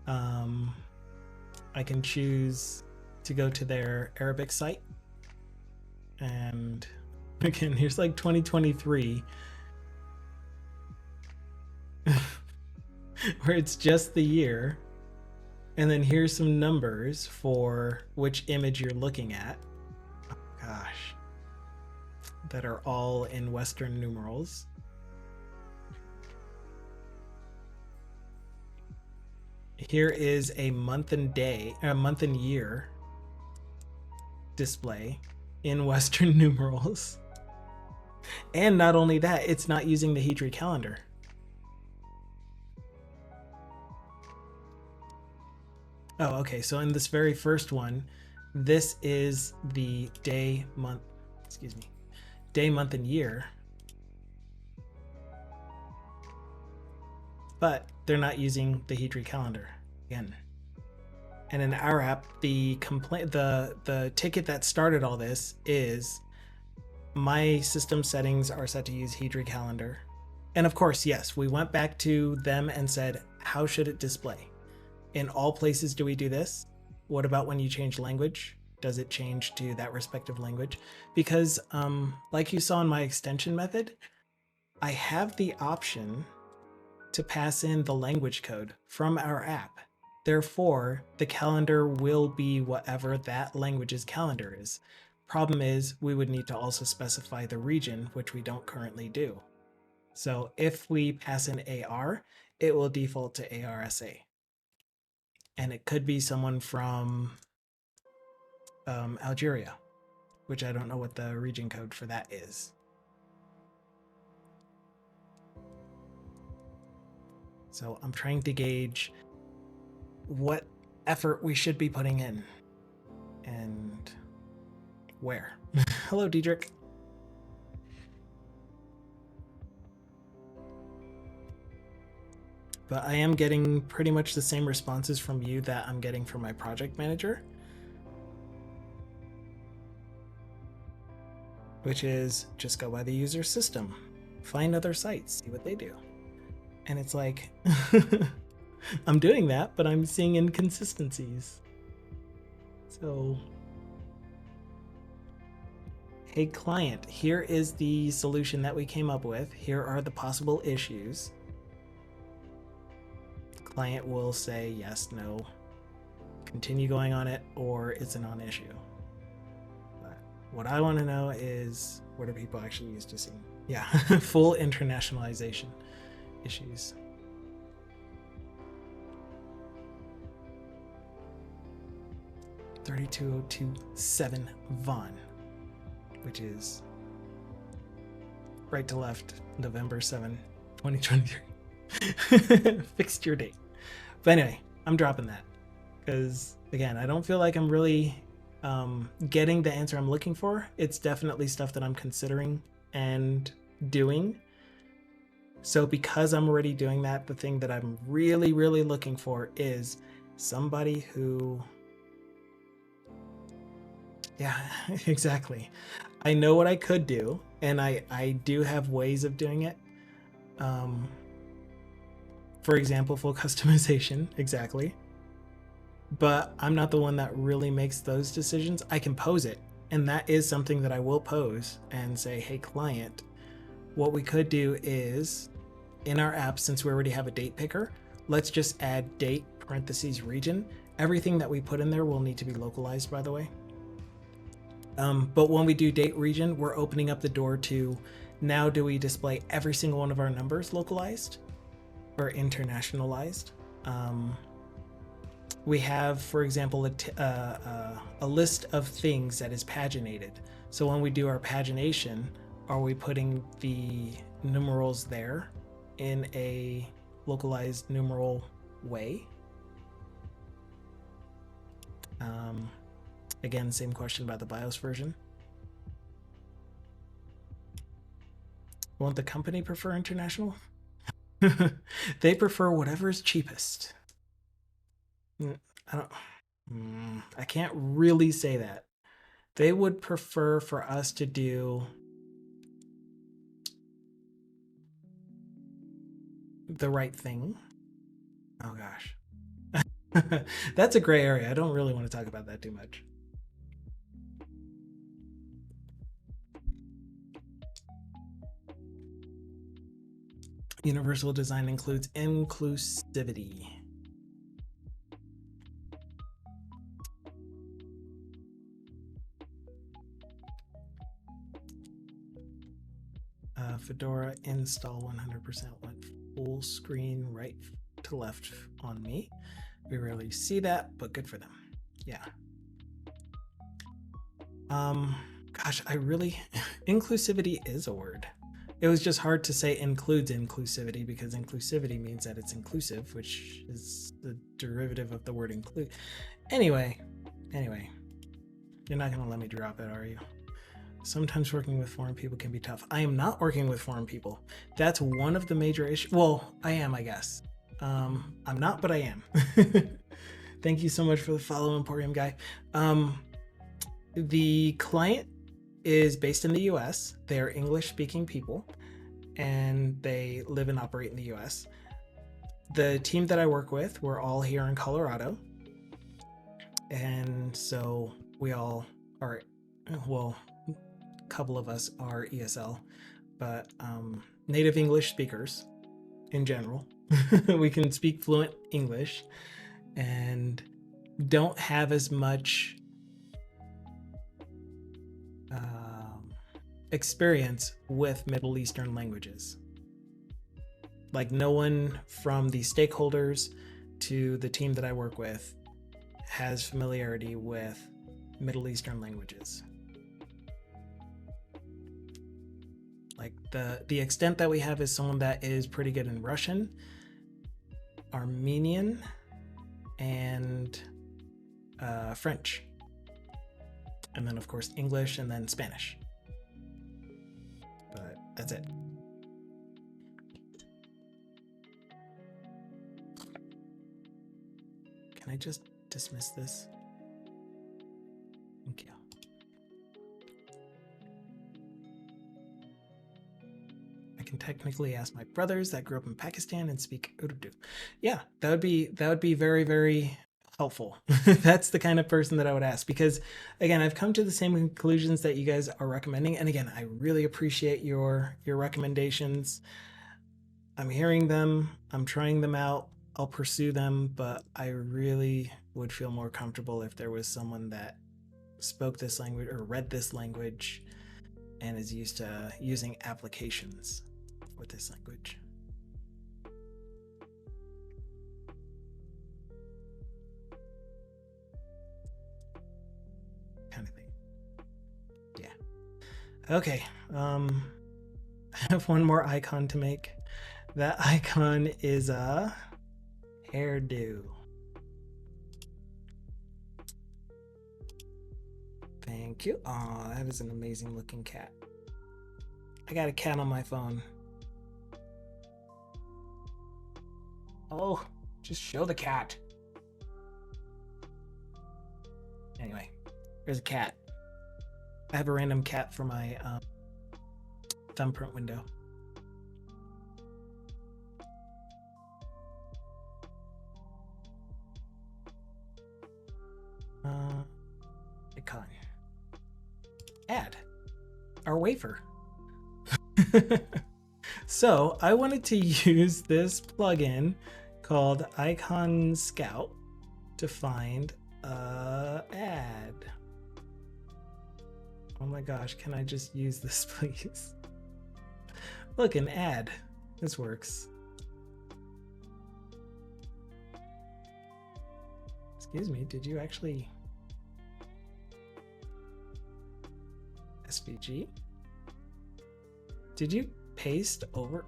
I can choose to go to their Arabic site. And again, here's like 2023, where it's just the year. And then here's some numbers for which image you're looking at. Oh, gosh. That are all in Western numerals. Here is a month and year display in Western numerals. And not only that, it's not using the Hijri calendar. Oh, okay. So in this very first one, this is the day, month, and year. But they're not using the Hijri calendar again. And in our app, the ticket that started all this is my system settings are set to use Hijri calendar. And of course, yes, we went back to them and said, how should it display? In all places do we do this? What about when you change language? Does it change to that respective language? Because like you saw in my extension method, I have the option to pass in the language code from our app. Therefore, the calendar will be whatever that language's calendar is. Problem is, we would need to also specify the region, which we don't currently do. So if we pass in AR, it will default to ARSA. And it could be someone from Algeria, which I don't know what the region code for that is. So I'm trying to gauge what effort we should be putting in and where. Hello, Diedrich. But I am getting pretty much the same responses from you that I'm getting from my project manager, which is just go by the user system, find other sites, see what they do. And it's like, I'm doing that, but I'm seeing inconsistencies. So, hey client, here is the solution that we came up with. Here are the possible issues. Client will say yes, no, continue going on it, or it's a non-issue. But what I want to know is, what are people actually used to seeing? Yeah, full internationalization issues. $32,027 Vaughn, which is right to left, November 7, 2023. Fixed your date. But anyway, I'm dropping that because, again, I don't feel like I'm really getting the answer I'm looking for. It's definitely stuff that I'm considering and doing, So because I'm already doing that, the thing that I'm really, really looking for is somebody who, yeah, exactly. I know what I could do, and I do have ways of doing it. For example, full customization, exactly. But I'm not the one that really makes those decisions. I can pose it, and that is something that I will pose and say, hey, client, what we could do is in our app, since we already have a date picker, let's just add date parentheses region. Everything that we put in there will need to be localized, by the way. But when we do date region, we're opening up the door to now do we display every single one of our numbers localized or internationalized? We have, for example, a list of things that is paginated. So when we do our pagination, are we putting the numerals there in a localized numeral way? Again, same question about the BIOS version. Won't the company prefer international? They prefer whatever is cheapest. I can't really say that. They would prefer for us to do the right thing. Oh gosh. That's a gray area. I don't really want to talk about that too much. Universal design includes inclusivity. Fedora install 100% went full screen right to left on me. We rarely see that, but good for them. Yeah. Gosh, inclusivity is a word. It was just hard to say includes inclusivity because inclusivity means that it's inclusive, which is the derivative of the word include. Anyway, you're not gonna let me drop it, are you? Sometimes working with foreign people can be tough. I am not working with foreign people. That's one of the major issues. Well, I am, I guess. I'm not, but I am. Thank you so much for the follow, Emporium guy. The client is based in the US. They're English speaking people and they live and operate in the US. The team that I work with, we're all here in Colorado. And so we all are, well, a couple of us are ESL, but native English speakers in general. We can speak fluent English and don't have as much experience with Middle Eastern languages. Like no one from the stakeholders to the team that I work with has familiarity with Middle Eastern languages. Like the extent that we have is someone that is pretty good in Russian, Armenian, and French. And then of course English and then Spanish. But that's it. Can I just dismiss this? Thank you. I can technically ask my brothers that grew up in Pakistan and speak Urdu. Yeah, that would be very, very helpful. That's the kind of person that I would ask, because again, I've come to the same conclusions that you guys are recommending. And again, I really appreciate your recommendations. I'm hearing them, I'm trying them out, I'll pursue them, but I really would feel more comfortable if there was someone that spoke this language or read this language and is used to using applications with this language. Kind of thing. Yeah. Okay. I have one more icon to make. That icon is a hairdo. Thank you. Oh, that is an amazing looking cat. I got a cat on my phone. Oh, just show the cat. Anyway, there's a cat. I have a random cat for my thumbprint window. Icon. Add our wafer. So I wanted to use this plugin called Icon Scout to find ad. Oh my gosh, can I just use this, please? Look, an ad. This works. Excuse me, did you actually... SVG? Did you paste over?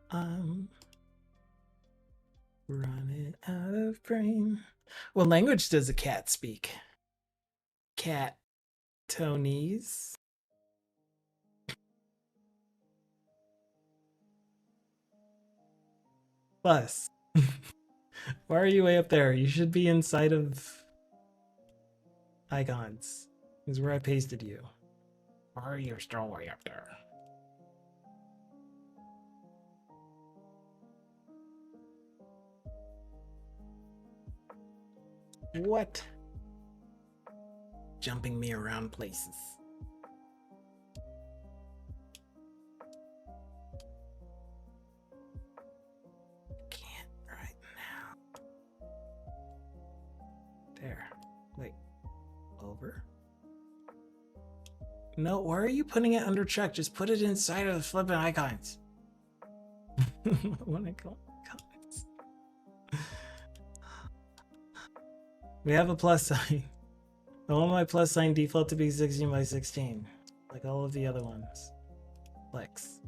I'm running out of brain. What language does a cat speak? Cat Tonese. Plus. Why are you way up there? You should be inside of icons. This is where I pasted you. Why are you still way up there? What? Jumping me around places. Can't right now. There. Wait. Over? No, why are you putting it under check? Just put it inside of the flipping icons. When I go icons. We have a plus sign. I want my plus sign default to be 16 by 16, like all of the other ones. Flex.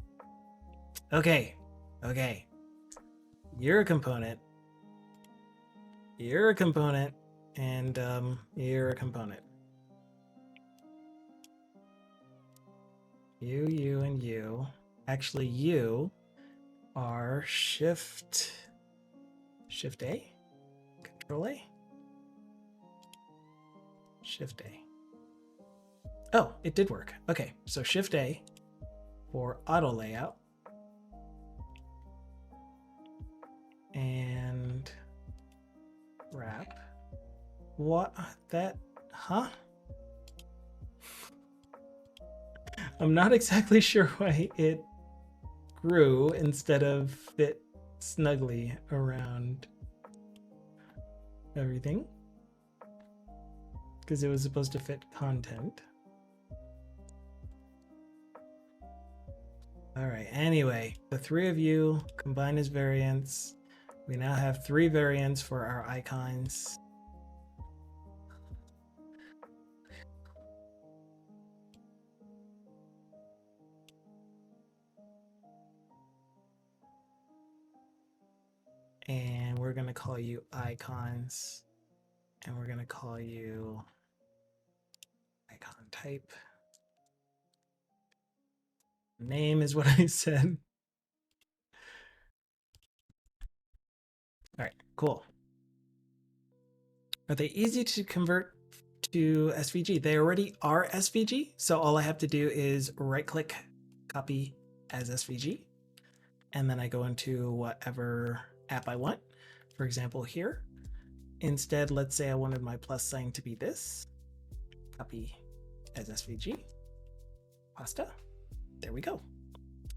Okay. Okay. You're a component. You're a component. And you're a component. You, and you. Actually, you are Shift A? Control A? Shift A. Oh, it did work. Okay, so Shift A for auto layout. And wrap. What? That? Huh? I'm not exactly sure why it grew instead of fit snugly around everything. Because it was supposed to fit content. All right, anyway, the three of you combine as variants. We now have 3 variants for our icons. And we're gonna call you icons. And we're gonna call you icon type. Name is what I said. All right, cool. Are they easy to convert to SVG? They already are SVG, so all I have to do is right-click, copy as SVG, and then I go into whatever app I want. For example, here. Instead, let's say I wanted my plus sign to be this. Copy as SVG. Pasta. There we go.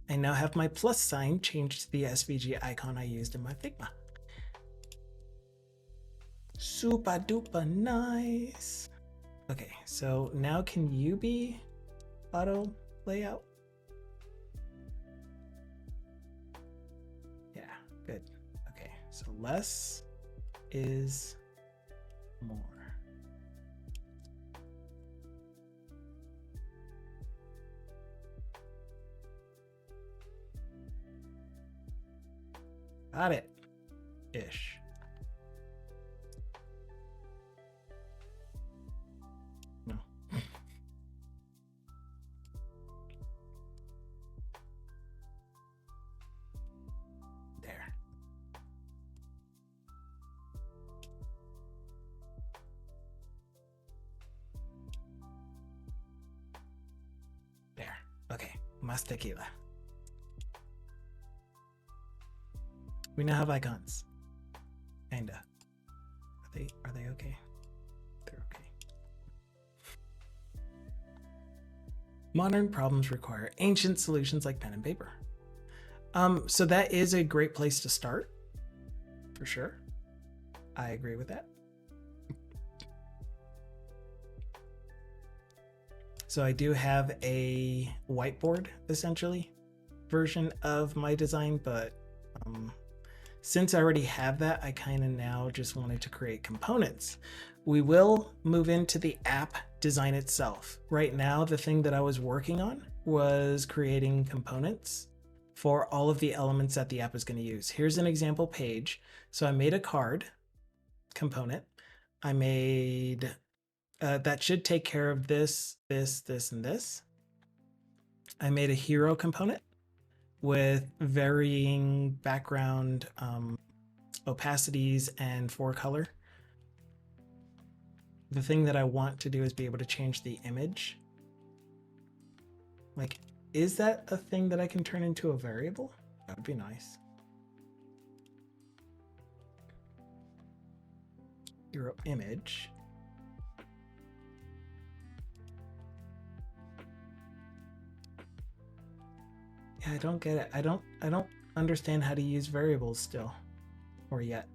I now have my plus sign changed to the SVG icon I used in my Figma. Super duper nice. Okay, so now can you be auto layout? Yeah, good. Okay, so less is more. Got it. Ish. Más tequila. We now have icons. Kinda. Are they okay? They're okay. Modern problems require ancient solutions like pen and paper. So that is a great place to start, for sure. I agree with that. So I do have a whiteboard, essentially, version of my design, but since I already have that, I kind of now just wanted to create components. We will move into the app design itself. Right now, the thing that I was working on was creating components for all of the elements that the app is going to use. Here's an example page. So I made a card component. I made that should take care of this, and this. I made a hero component with varying background opacities and forecolor. The thing that I want to do is be able to change the image. Like, is that a thing that I can turn into a variable? That would be nice. Hero image. Yeah, I don't get it. I don't understand how to use variables still, or yet.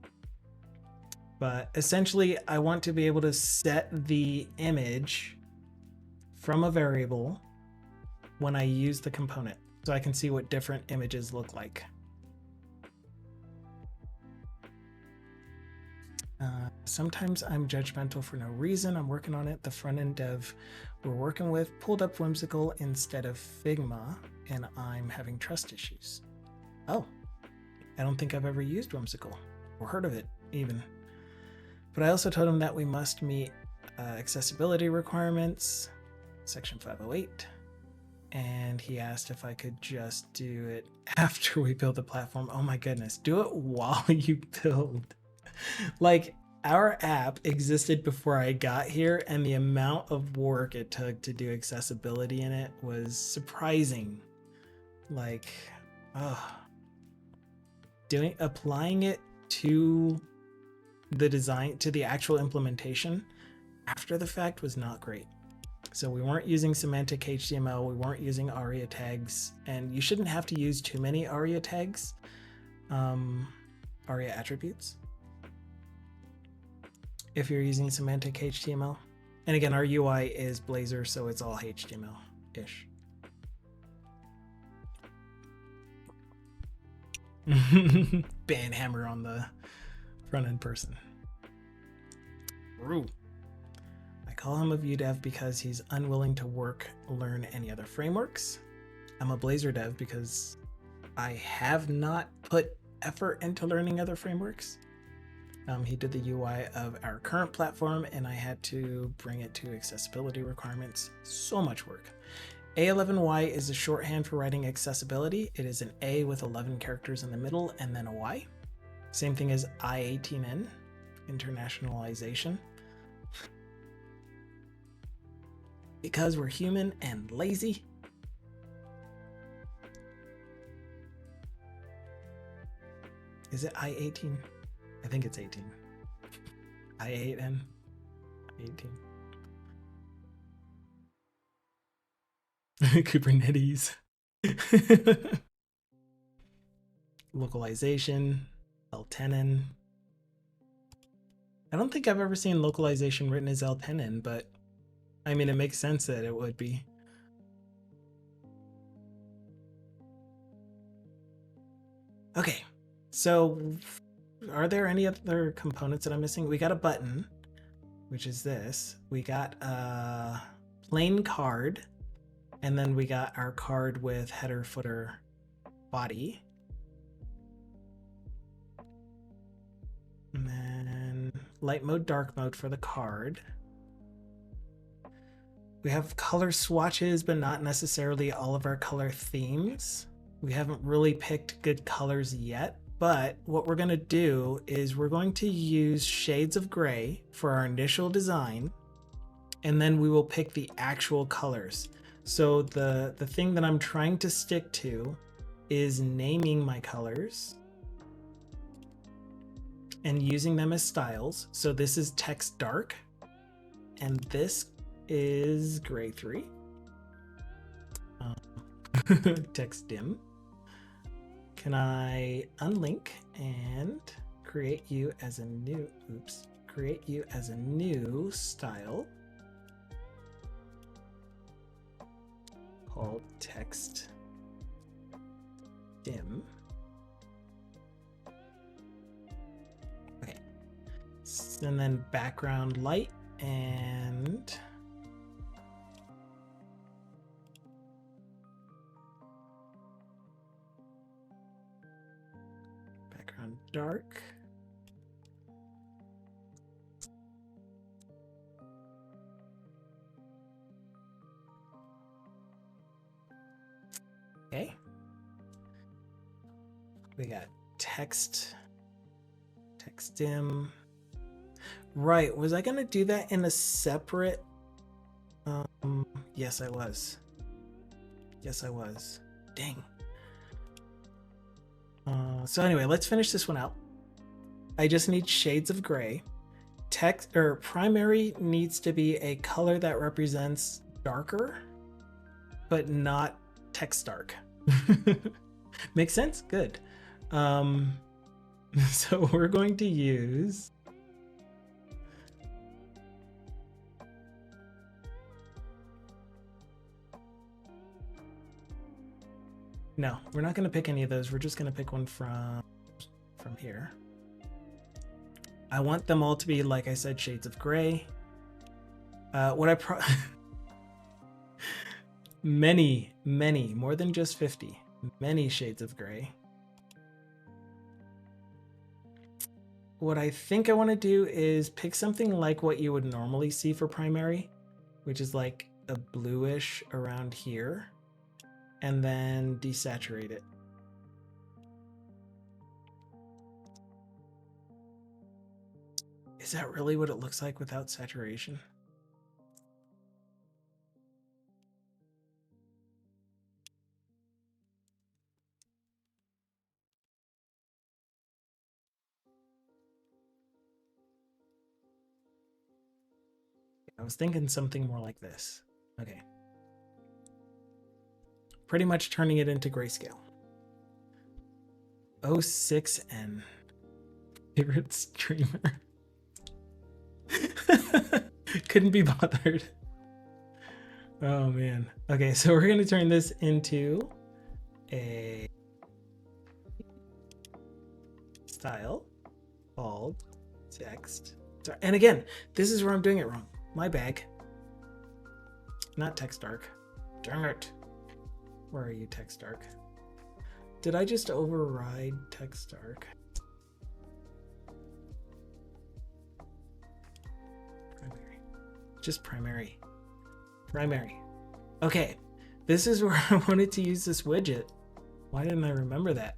But essentially, I want to be able to set the image from a variable when I use the component, so I can see what different images look like. Sometimes I'm judgmental for no reason. I'm working on it. The front-end dev we're working with pulled up Whimsical instead of Figma, and I'm having trust issues. Oh, I don't think I've ever used Whimsical or heard of it even. But I also told him that we must meet accessibility requirements, section 508. And he asked if I could just do it after we build the platform. Oh my goodness, do it while you build. Like, our app existed before I got here, and the amount of work it took to do accessibility in it was surprising. Like, applying it to the design, to the actual implementation after the fact was not great. So we weren't using semantic HTML, we weren't using ARIA tags, and you shouldn't have to use too many ARIA tags, ARIA attributes, if you're using semantic HTML. And again, our UI is Blazor, so it's all HTML-ish. Band hammer on the front-end person. Rue. I call him a Vue dev because he's unwilling to learn any other frameworks. I'm a Blazor dev because I have not put effort into learning other frameworks. He did the UI of our current platform, and I had to bring it to accessibility requirements. So much work. A11Y is a shorthand for writing accessibility. It is an A with 11 characters in the middle and then a Y. Same thing as I18N, internationalization. Because we're human and lazy. Is it I18? I think it's 18. I8N. 18. Kubernetes. Localization. L10N. I don't think I've ever seen localization written as L10N, but I mean, it makes sense that it would be. Okay, so are there any other components that I'm missing? We got a button, which is this. We got a plain card, and then we got our card with header, footer, body. And then light mode, dark mode for the card. We have color swatches, but not necessarily all of our color themes. We haven't really picked good colors yet, but what we're going to do is we're going to use shades of gray for our initial design, and then we will pick the actual colors. So the thing that I'm trying to stick to is naming my colors and using them as styles. So this is text dark, and this is gray 3. Text dim. Can I unlink and create you as a new, create you as a new style called text dim. Okay. And then background light and background dark. Okay. We got text dim. Right, was I gonna do that in a separate? Yes, I was. Yes, I was. Dang. So anyway, let's finish this one out. I just need shades of gray. Text or primary needs to be a color that represents darker, but not text dark. Makes sense? Good. So we're going to use no, we're not going to pick any of those. We're just going to pick one from here. I want them all to be, like I said, shades of gray. Many, more than just 50, many shades of gray. What I think I want to do is pick something like what you would normally see for primary, which is like a bluish around here, and then desaturate it. Is that really what it looks like without saturation? I was thinking something more like this. Okay. Pretty much turning it into grayscale. 06N. Favorite streamer. Couldn't be bothered. Oh man. Okay, so we're gonna turn this into a style called text. And again, this is where I'm doing it wrong. My bag. Not text dark. Darn it. Where are you, text dark? Did I just override text dark? Primary. Just primary. Primary. Okay. This is where I wanted to use this widget. Why didn't I remember that?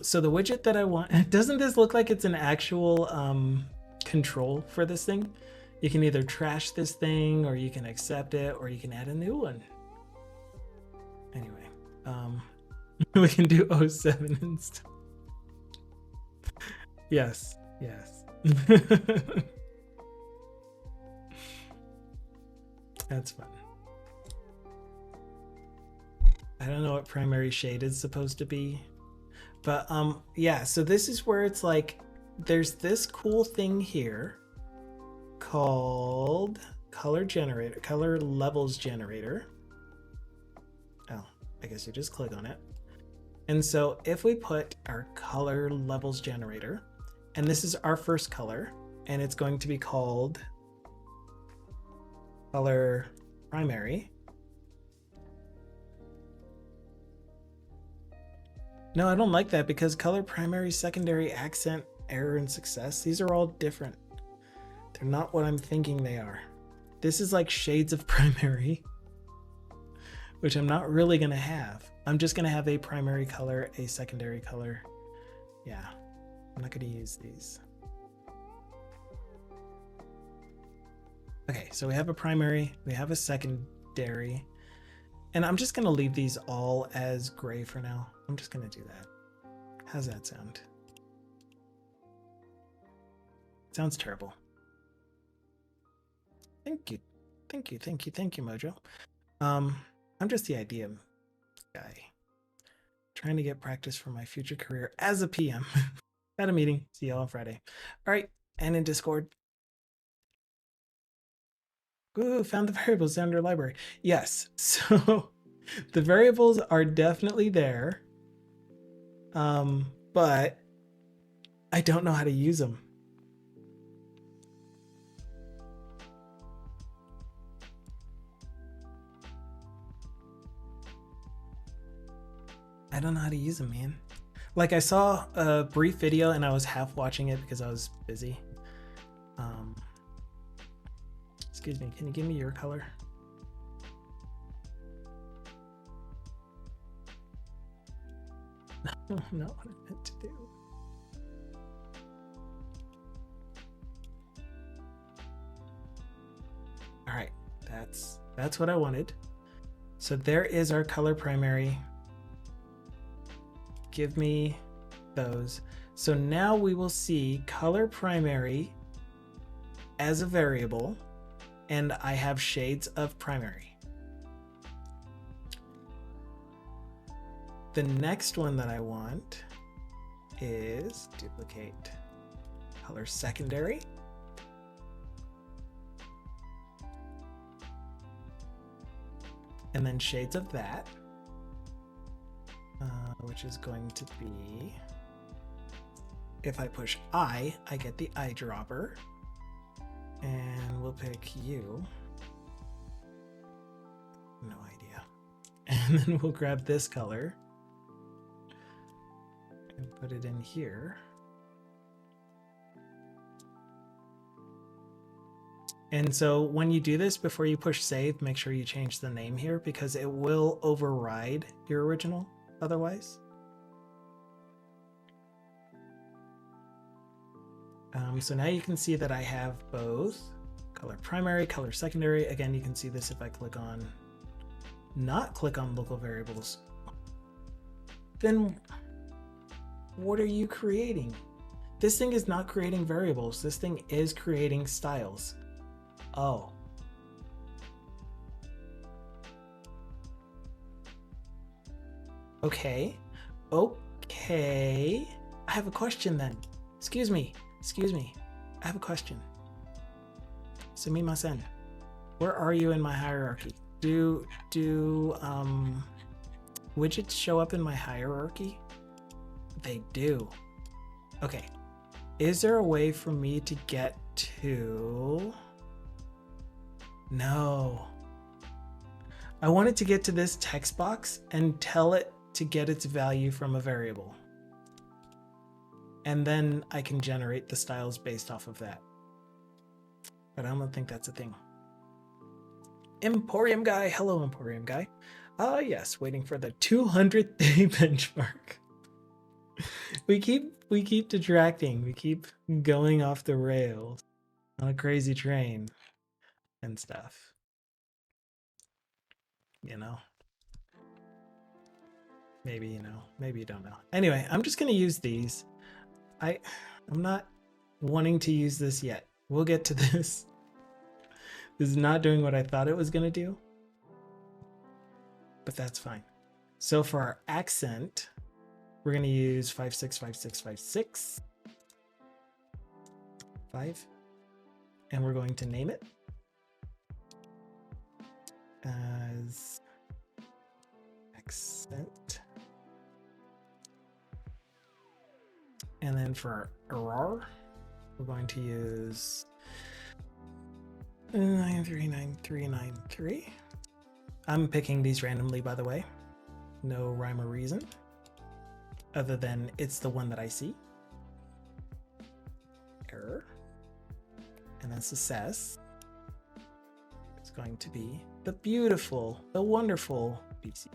So the widget that I want, doesn't this look like it's an actual control for this thing? You can either trash this thing, or you can accept it, or you can add a new one. Anyway, we can do 07 instead. Yes, yes. That's fun. I don't know what primary shade is supposed to be, but yeah, so this is where it's like, there's this cool thing here called color generator, color levels generator. Oh, I guess you just click on it. And so if we put our color levels generator, and this is our first color, and it's going to be called color primary. No, I don't like that, because color primary, secondary, accent, error, and success, these are all different. They're not what I'm thinking they are. This is like shades of primary, which I'm not really going to have. I'm just going to have a primary color, a secondary color. Yeah, I'm not going to use these. Okay, so we have a primary, we have a secondary. And I'm just going to leave these all as gray for now. I'm just going to do that. How's that sound? Sounds terrible. Thank you. Thank you. Thank you. Thank you, Mojo. I'm just the idea guy. Trying to get practice for my future career as a PM. At a meeting. See y'all on Friday. All right. And in Discord. Ooh, found the variables down your library. Yes. So the variables are definitely there. But I don't know how to use them. I don't know how to use them, man. Like I saw a brief video and I was half watching it because I was busy. Excuse me, can you give me your color? No, not what I meant to do. All right, that's what I wanted. So there is our color primary. Give me those. So now we will see color primary as a variable, and I have shades of primary. The next one that I want is duplicate color secondary. And then shades of that, which is going to be, if I push I get the eyedropper. And we'll pick you. No idea. And then we'll grab this color and put it in here. And so when you do this, before you push save, make sure you change the name here because it will override your original otherwise. So now you can see that I have both color primary, color secondary. Again, you can see this if I click on local variables. Then what are you creating? This thing is not creating variables. This thing is creating styles. Oh. Okay. Okay. I have a question then. Excuse me. I have a question. Sumimasen. Where are you in my hierarchy? Do widgets show up in my hierarchy? They do. Okay. Is there a way for me to get to... No. I wanted to get to this text box and tell it to get its value from a variable. And then I can generate the styles based off of that. But I don't think that's a thing. Emporium guy. Hello, Emporium guy. Ah, yes, waiting for the 200th day benchmark. We keep detracting. We keep going off the rails on a crazy train and stuff. You know? Maybe you know. Maybe you don't know. Anyway, I'm just going to use these. I'm not wanting to use this yet. We'll get to this. This is not doing what I thought it was going to do. But that's fine. So for our accent, we're going to use 565656. 5. And we're going to name it as accent. And then for error, we're going to use 939393. I'm picking these randomly, by the way. No rhyme or reason, other than it's the one that I see. Error. And then success is going to be the beautiful, the wonderful BC.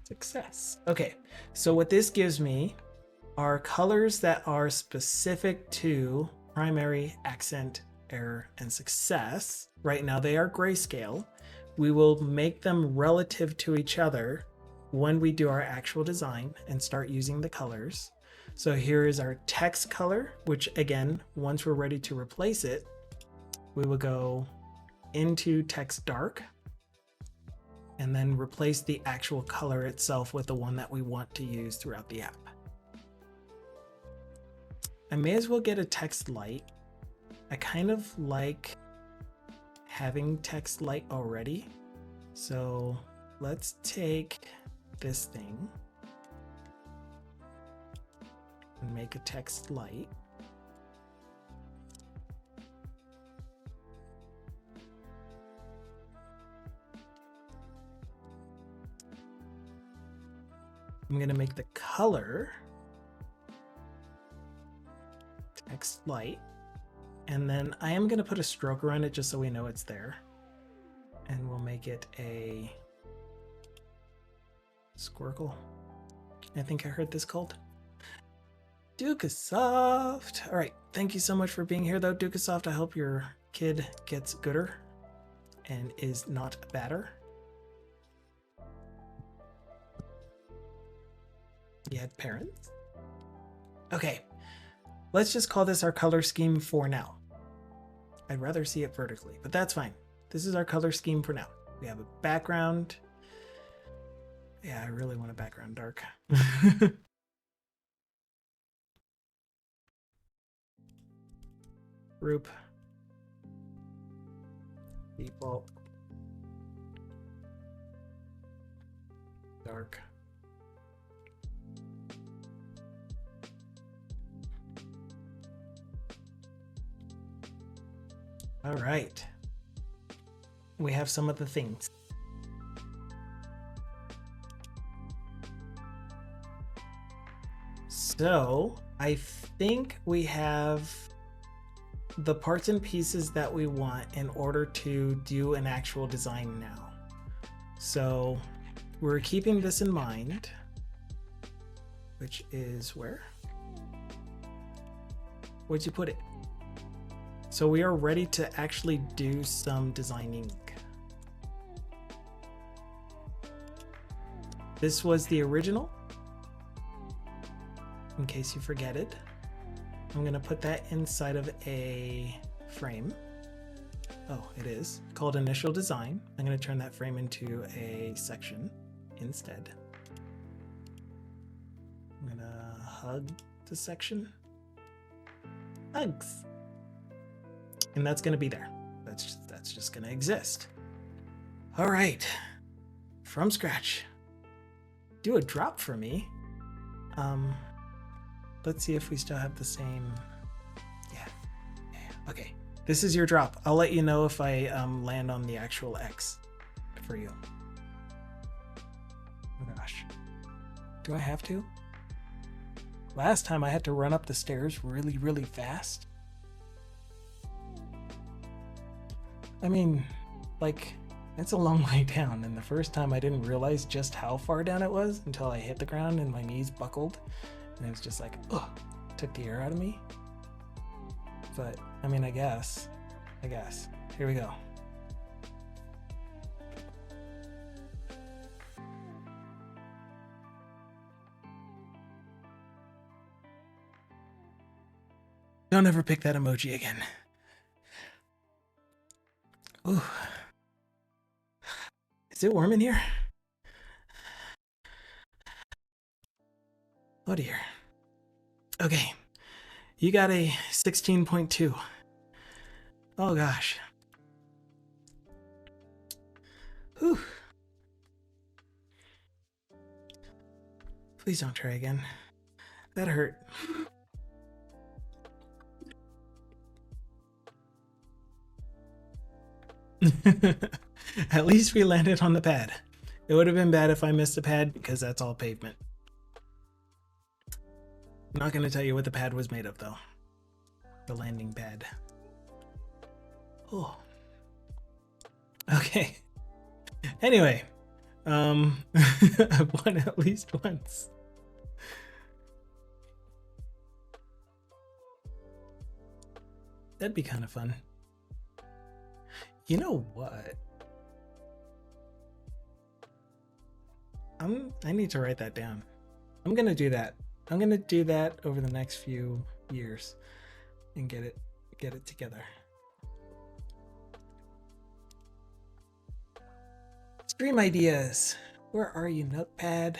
Success. Okay, so what this gives me are colors that are specific to primary, accent, error, and success. Right now they are grayscale. We will make them relative to each other when we do our actual design and start using the colors. So here is our text color, which again, once we're ready to replace it, we will go into text dark and then replace the actual color itself with the one that we want to use throughout the app. I may as well get a text light. I kind of like having text light already. So let's take this thing and make a text light. I'm going to make the color text light, and then I am going to put a stroke around it just so we know it's there, and we'll make it a squircle. I think I heard this called Dukasoft. All right, thank you so much for being here though, Dukasoft. I hope your kid gets gooder and is not badder. You had parents? Okay, let's just call this our color scheme for now. I'd rather see it vertically, but that's fine. This is our color scheme for now. We have a background. Yeah, I really want a background dark. Group. Default. Dark. All right. We have some of the things. So I think we have the parts and pieces that we want in order to do an actual design now. So we're keeping this in mind, which is where? Where'd you put it? So we are ready to actually do some designing. This was the original, in case you forget it. I'm gonna put that inside of a frame. Oh, it is called initial design. I'm gonna turn that frame into a section instead. I'm gonna hug the section. Hugs. And that's going to be there. That's just going to exist. All right. From scratch. Do a drop for me. Let's see if we still have the same. Yeah. Okay. This is your drop. I'll let you know if I land on the actual X for you. Oh gosh. Do I have to? Last time I had to run up the stairs really, really fast. I mean, like, it's a long way down, and the first time I didn't realize just how far down it was until I hit the ground and my knees buckled, and it was just like, ugh, took the air out of me. But, I mean, I guess. Here we go. Don't ever pick that emoji again. Ooh. Is it warm in here? Oh dear. Okay. You got a 16.2. Oh gosh. Whew. Please don't try again. That hurt. At least we landed on the pad. It would have been bad if I missed the pad because that's all pavement. I'm not going to tell you what the pad was made of though. The landing pad. Oh. Okay. Anyway, I've won at least once. That'd be kind of fun. You know what? I need to write that down. I'm gonna do that. I'm gonna do that over the next few years and get it together. Stream ideas. Where are you, Notepad?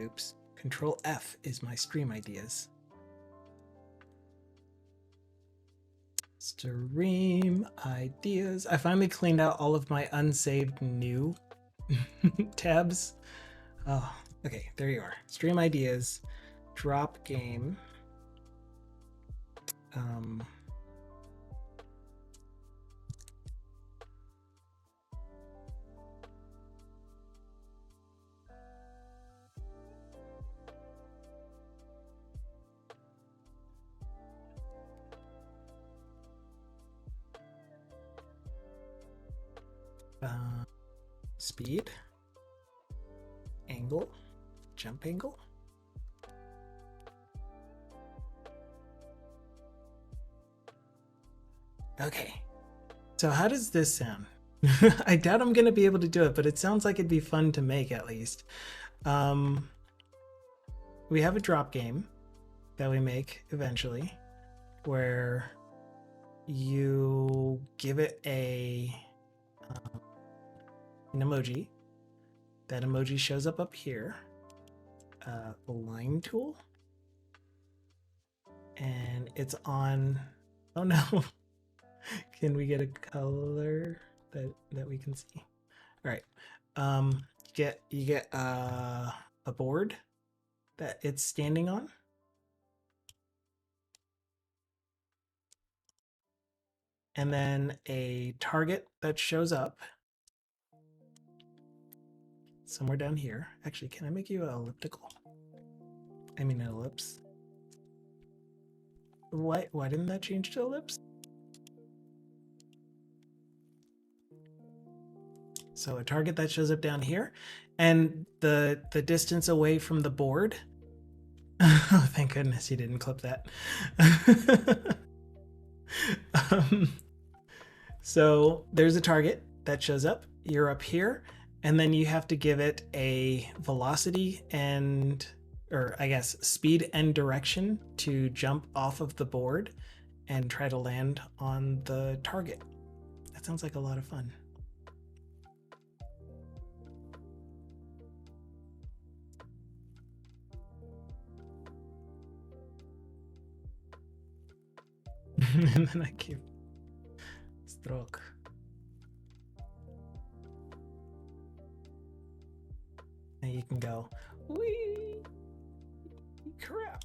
Oops. Control F is my stream ideas. Stream ideas. I finally cleaned out all of my unsaved new tabs. Oh, okay, there you are. Stream ideas, drop game. Speed, angle, jump angle. Okay, so how does this sound? I doubt I'm gonna be able to do it, but it sounds like it'd be fun to make at least. We have a drop game that we make eventually where you give it an emoji. That emoji shows up here. The line tool. And it's on... Oh no. Can we get a color that we can see? All right. You get a board that it's standing on. And then a target that shows up somewhere down here. Actually, can I make you an elliptical? I mean an ellipse. Why didn't that change to ellipse? So a target that shows up down here, and the distance away from the board. Oh, thank goodness you didn't clip that. So there's a target that shows up. You're up here, and then you have to give it a velocity and, or I guess speed and direction to jump off of the board and try to land on the target. That sounds like a lot of fun. And then I keep stroke. And you can go, wee, crap.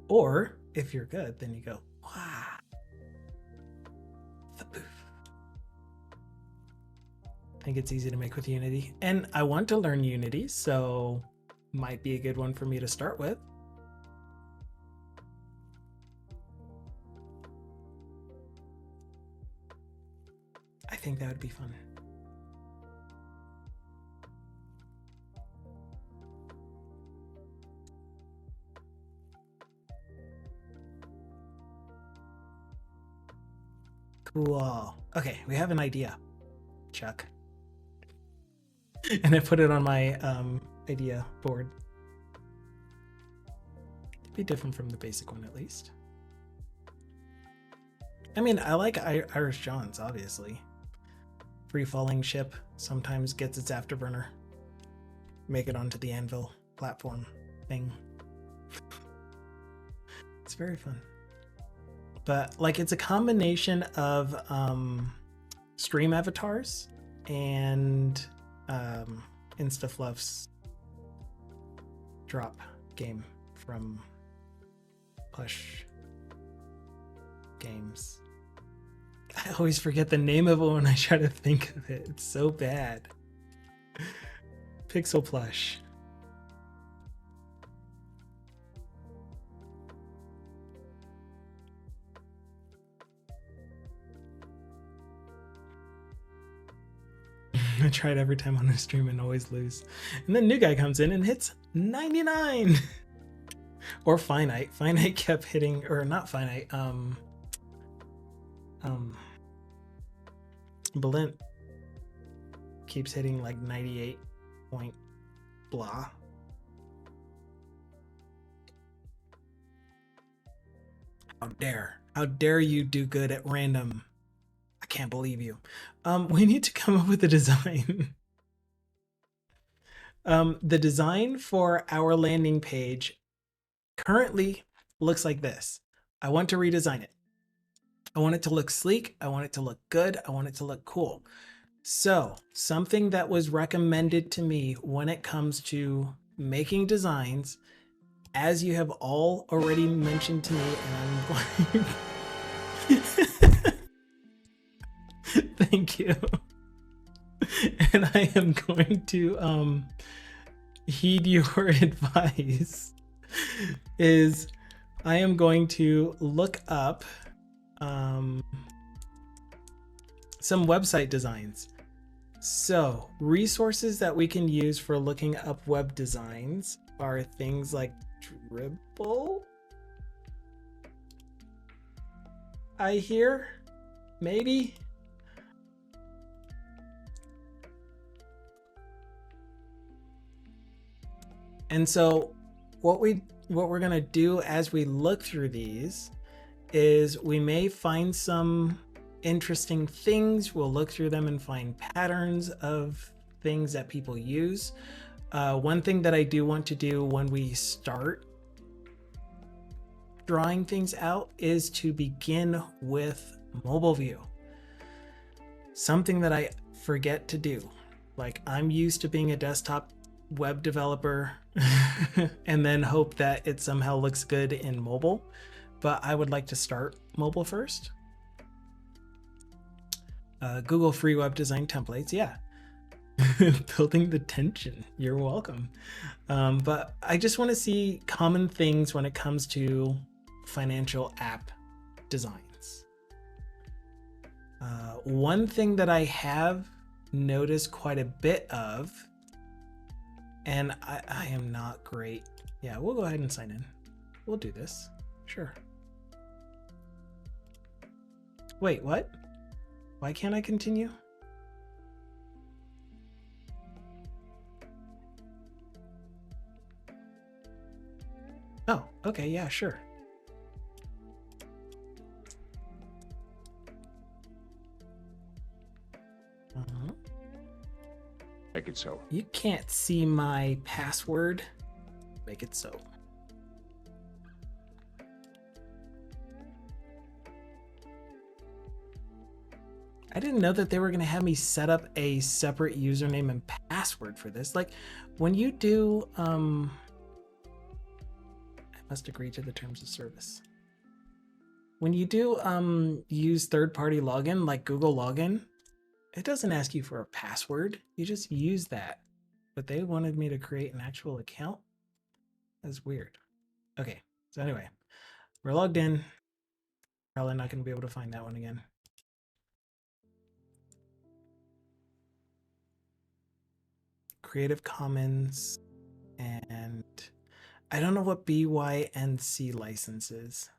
Or if you're good, then you go, wow, the poof. I think it's easy to make with Unity. And I want to learn Unity, so might be a good one for me to start with. I think that would be fun. Cool. Okay, we have an idea, Chuck. And I put it on my idea board. It'd be different from the basic one, at least. I mean, I like Irish Johns, obviously. Free falling ship sometimes gets its afterburner. Make it onto the Anvil platform thing. It's very fun. But like, it's a combination of stream avatars and InstaFluff's drop game from Push Games. I always forget the name of it when I try to think of it. It's so bad. Pixel Plush. I try it every time on a stream and always lose. And then new guy comes in and hits 99. or finite. Finite kept hitting, or not finite. Blint keeps hitting like 98 point blah. How dare you do good at random? I can't believe you. We need to come up with a design. The design for our landing page currently looks like this. I want to redesign it. I want it to look sleek. I want it to look good. I want it to look cool. So something that was recommended to me when it comes to making designs, as you have all already mentioned to me, and I'm going... Thank you. And I am going to heed your advice, is I am going to look up some website designs. So resources that we can use for looking up web designs are things like Dribble, I hear, maybe. And so what we're gonna do as we look through these is we may find some interesting things. We'll look through them and find patterns of things that people use. One thing that I do want to do when we start drawing things out is to begin with mobile view. Something that I forget to do. Like, I'm used to being a desktop web developer and then hope that it somehow looks good in mobile, but I would like to start mobile first. Google free web design templates, yeah. Building the tension, you're welcome. But I just want to see common things when it comes to financial app designs. One thing that I have noticed quite a bit of, and I am not great. Yeah, we'll go ahead and sign in. We'll do this. Sure. Wait, what? Why can't I continue? Oh, okay, yeah, sure. Make it so. You can't see my password. Make it so. I didn't know that they were going to have me set up a separate username and password for this. Like, when you do, I must agree to the terms of service. When you do use third-party login, like Google login, it doesn't ask you for a password. You just use that. But they wanted me to create an actual account. That's weird. Okay, so anyway, we're logged in. Probably not going to be able to find that one again. Creative Commons, and I don't know what BYNC license is.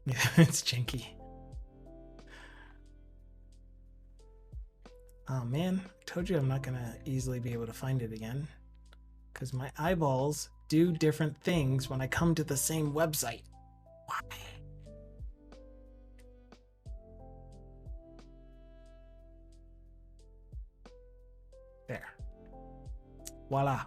Yeah, it's janky. Oh man, I told you I'm not gonna easily be able to find it again, because my eyeballs do different things when I come to the same website. Why? There. Voila.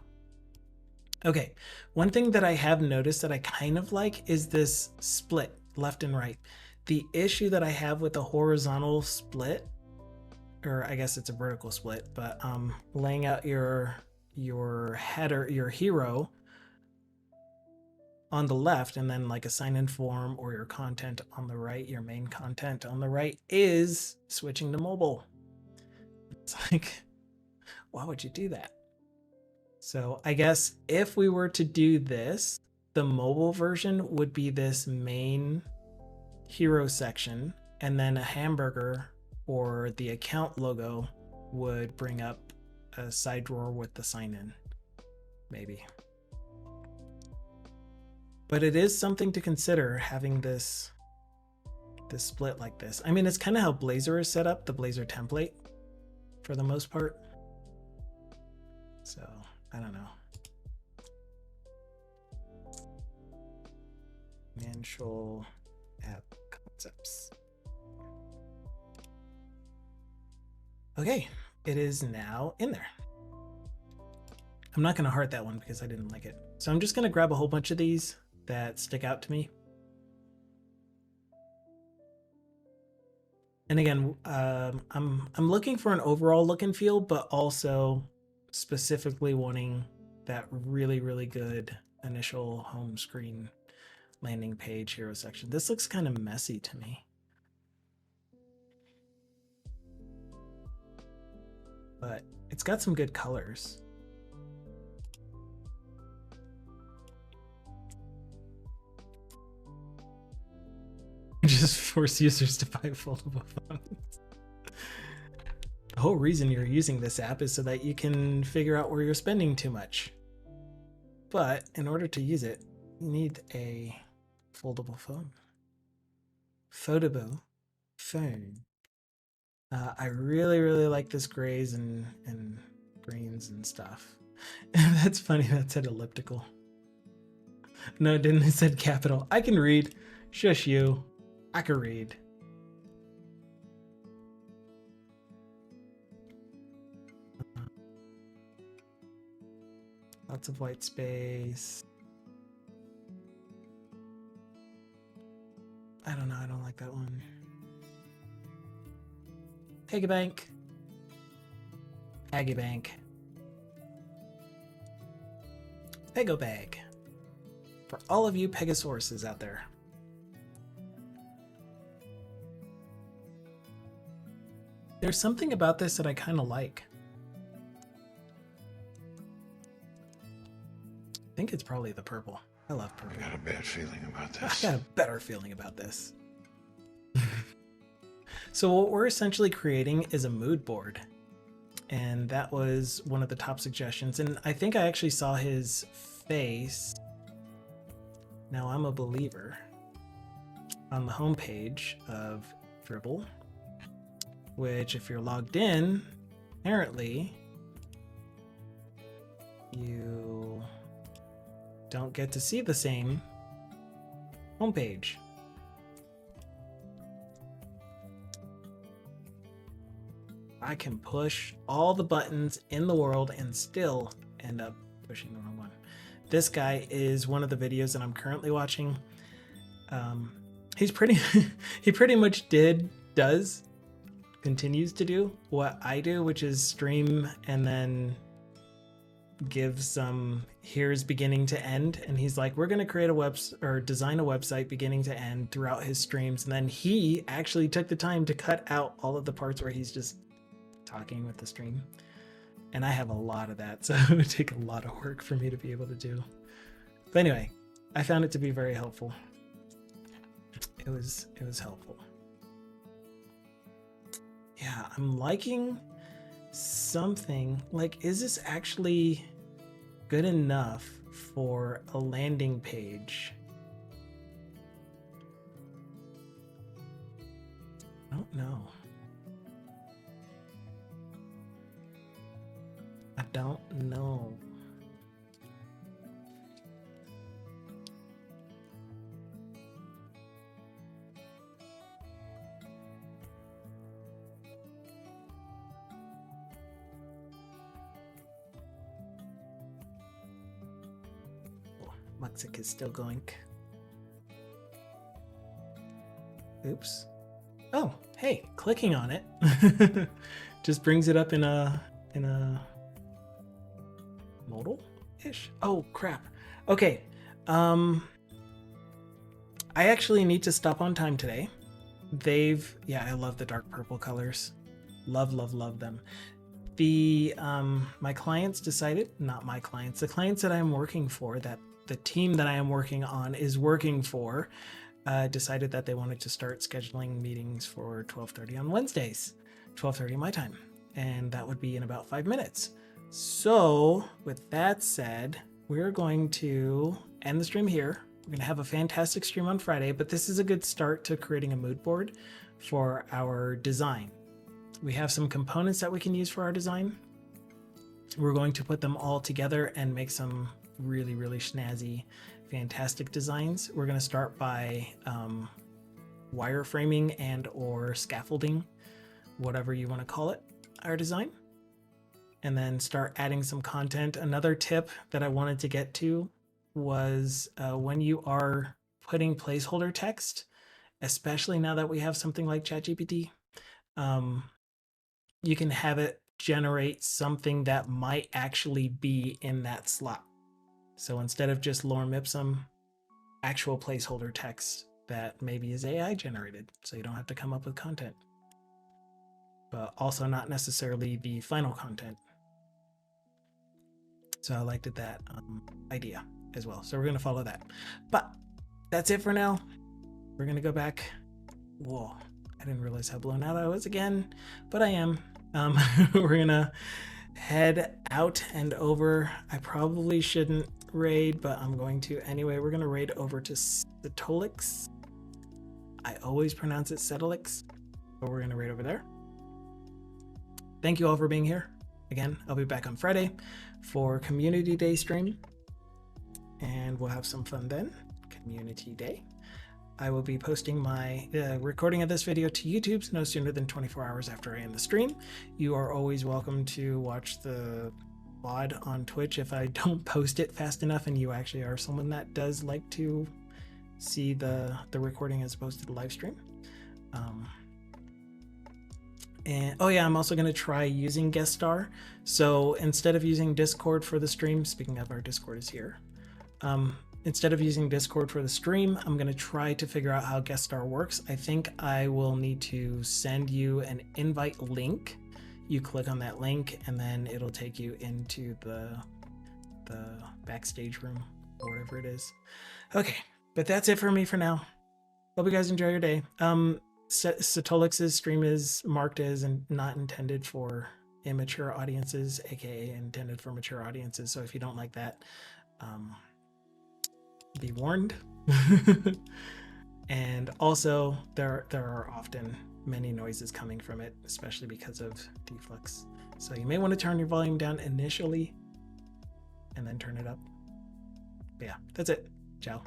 Okay, one thing that I have noticed that I kind of like is this split left and right. The issue that I have with the horizontal split, or I guess it's a vertical split, but laying out your header, your hero on the left, and then like a sign-in form or your content on the right, your main content on the right, is switching to mobile. It's like, why would you do that? So I guess if we were to do this, the mobile version would be this main hero section, and then a hamburger or the account logo would bring up a side drawer with the sign in, maybe. But it is something to consider, having this split like this. I mean, it's kind of how Blazor is set up, the Blazor template, for the most part. So, I don't know. Financial app concepts. Okay, it is now in there. I'm not going to heart that one because I didn't like it. So I'm just going to grab a whole bunch of these that stick out to me. And again, I'm looking for an overall look and feel, but also specifically wanting that really, really good initial home screen landing page hero section. This looks kind of messy to me. But it's got some good colors. Just force users to buy foldable phones. The whole reason you're using this app is so that you can figure out where you're spending too much. But in order to use it, you need a foldable phone. Foldable phone. I really, really like this grays and greens and stuff. That's funny, that said elliptical. No, it didn't. It said capital. I can read. Shush you. I can read. Lots of white space. I don't know. I don't like that one. Piggy bank. Aggie bank. Pego bag. For all of you Pegosauruses out there. There's something about this that I kind of like. I think it's probably the purple. I love purple. I got a bad feeling about this. I got a better feeling about this. So what we're essentially creating is a mood board. And that was one of the top suggestions. And I think I actually saw his face. Now I'm a believer on the homepage of Dribble, which if you're logged in, apparently you don't get to see the same homepage. I can push all the buttons in the world and still end up pushing the wrong one. This guy is one of the videos that I'm currently watching. He's pretty, he pretty much continues to do what I do, which is stream and then give some here's beginning to end. And he's like, we're going to create a design a website beginning to end throughout his streams. And then he actually took the time to cut out all of the parts where he's just talking with the stream. And I have a lot of that, so it would take a lot of work for me to be able to do. But anyway, I found it to be very helpful. It was helpful. Yeah, I'm liking something like, is this actually good enough for a landing page? I don't know. I don't know. Oh, Muxic is still going. Oops. Oh, hey, clicking on it just brings it up in a modal-ish. Oh crap. Okay. I actually need to stop on time today. I love the dark purple colors. Love them. The my clients decided, not my clients, the clients that I'm working for that the team that I am working on is working for decided that they wanted to start scheduling meetings for 12:30 on Wednesdays, 12:30 my time, and that would be in about 5 minutes. So with that said, we're going to end the stream here. We're going to have a fantastic stream on Friday, but this is a good start to creating a mood board for our design. We have some components that we can use for our design. We're going to put them all together and make some really, really snazzy, fantastic designs. We're going to start by wireframing and or scaffolding, whatever you want to call it, our design, and then start adding some content. Another tip that I wanted to get to was when you are putting placeholder text, especially now that we have something like ChatGPT, you can have it generate something that might actually be in that slot. So instead of just lorem ipsum, actual placeholder text that maybe is AI generated, so you don't have to come up with content, but also not necessarily the final content. So I liked that idea as well. So we're going to follow that. But that's it for now. We're going to go back. Whoa, I didn't realize how blown out I was again, but I am. We're going to head out and over. I probably shouldn't raid, but I'm going to anyway. We're going to raid over to Setolix. I always pronounce it Setolix, but we're going to raid over there. Thank you all for being here. Again, I'll be back on Friday for Community Day stream, and we'll have some fun then. Community Day. I will be posting my recording of this video to YouTube no sooner than 24 hours after I end the stream. You are always welcome to watch the VOD on Twitch if I don't post it fast enough and you actually are someone that does like to see the recording as opposed to the live stream. And oh yeah, I'm also going to try using Guest Star. So instead of using Discord for the stream, speaking of, our Discord is here. Instead of using Discord for the stream, I'm going to try to figure out how Guest Star works. I think I will need to send you an invite link. You click on that link and then it'll take you into the backstage room or whatever it is. Okay, but that's it for me for now. Hope you guys enjoy your day. Setolix's stream is marked as not intended for immature audiences, aka intended for mature audiences. So if you don't like that, be warned. And also there are often many noises coming from it, especially because of deflux. So you may want to turn your volume down initially and then turn it up. But yeah, that's it. Ciao.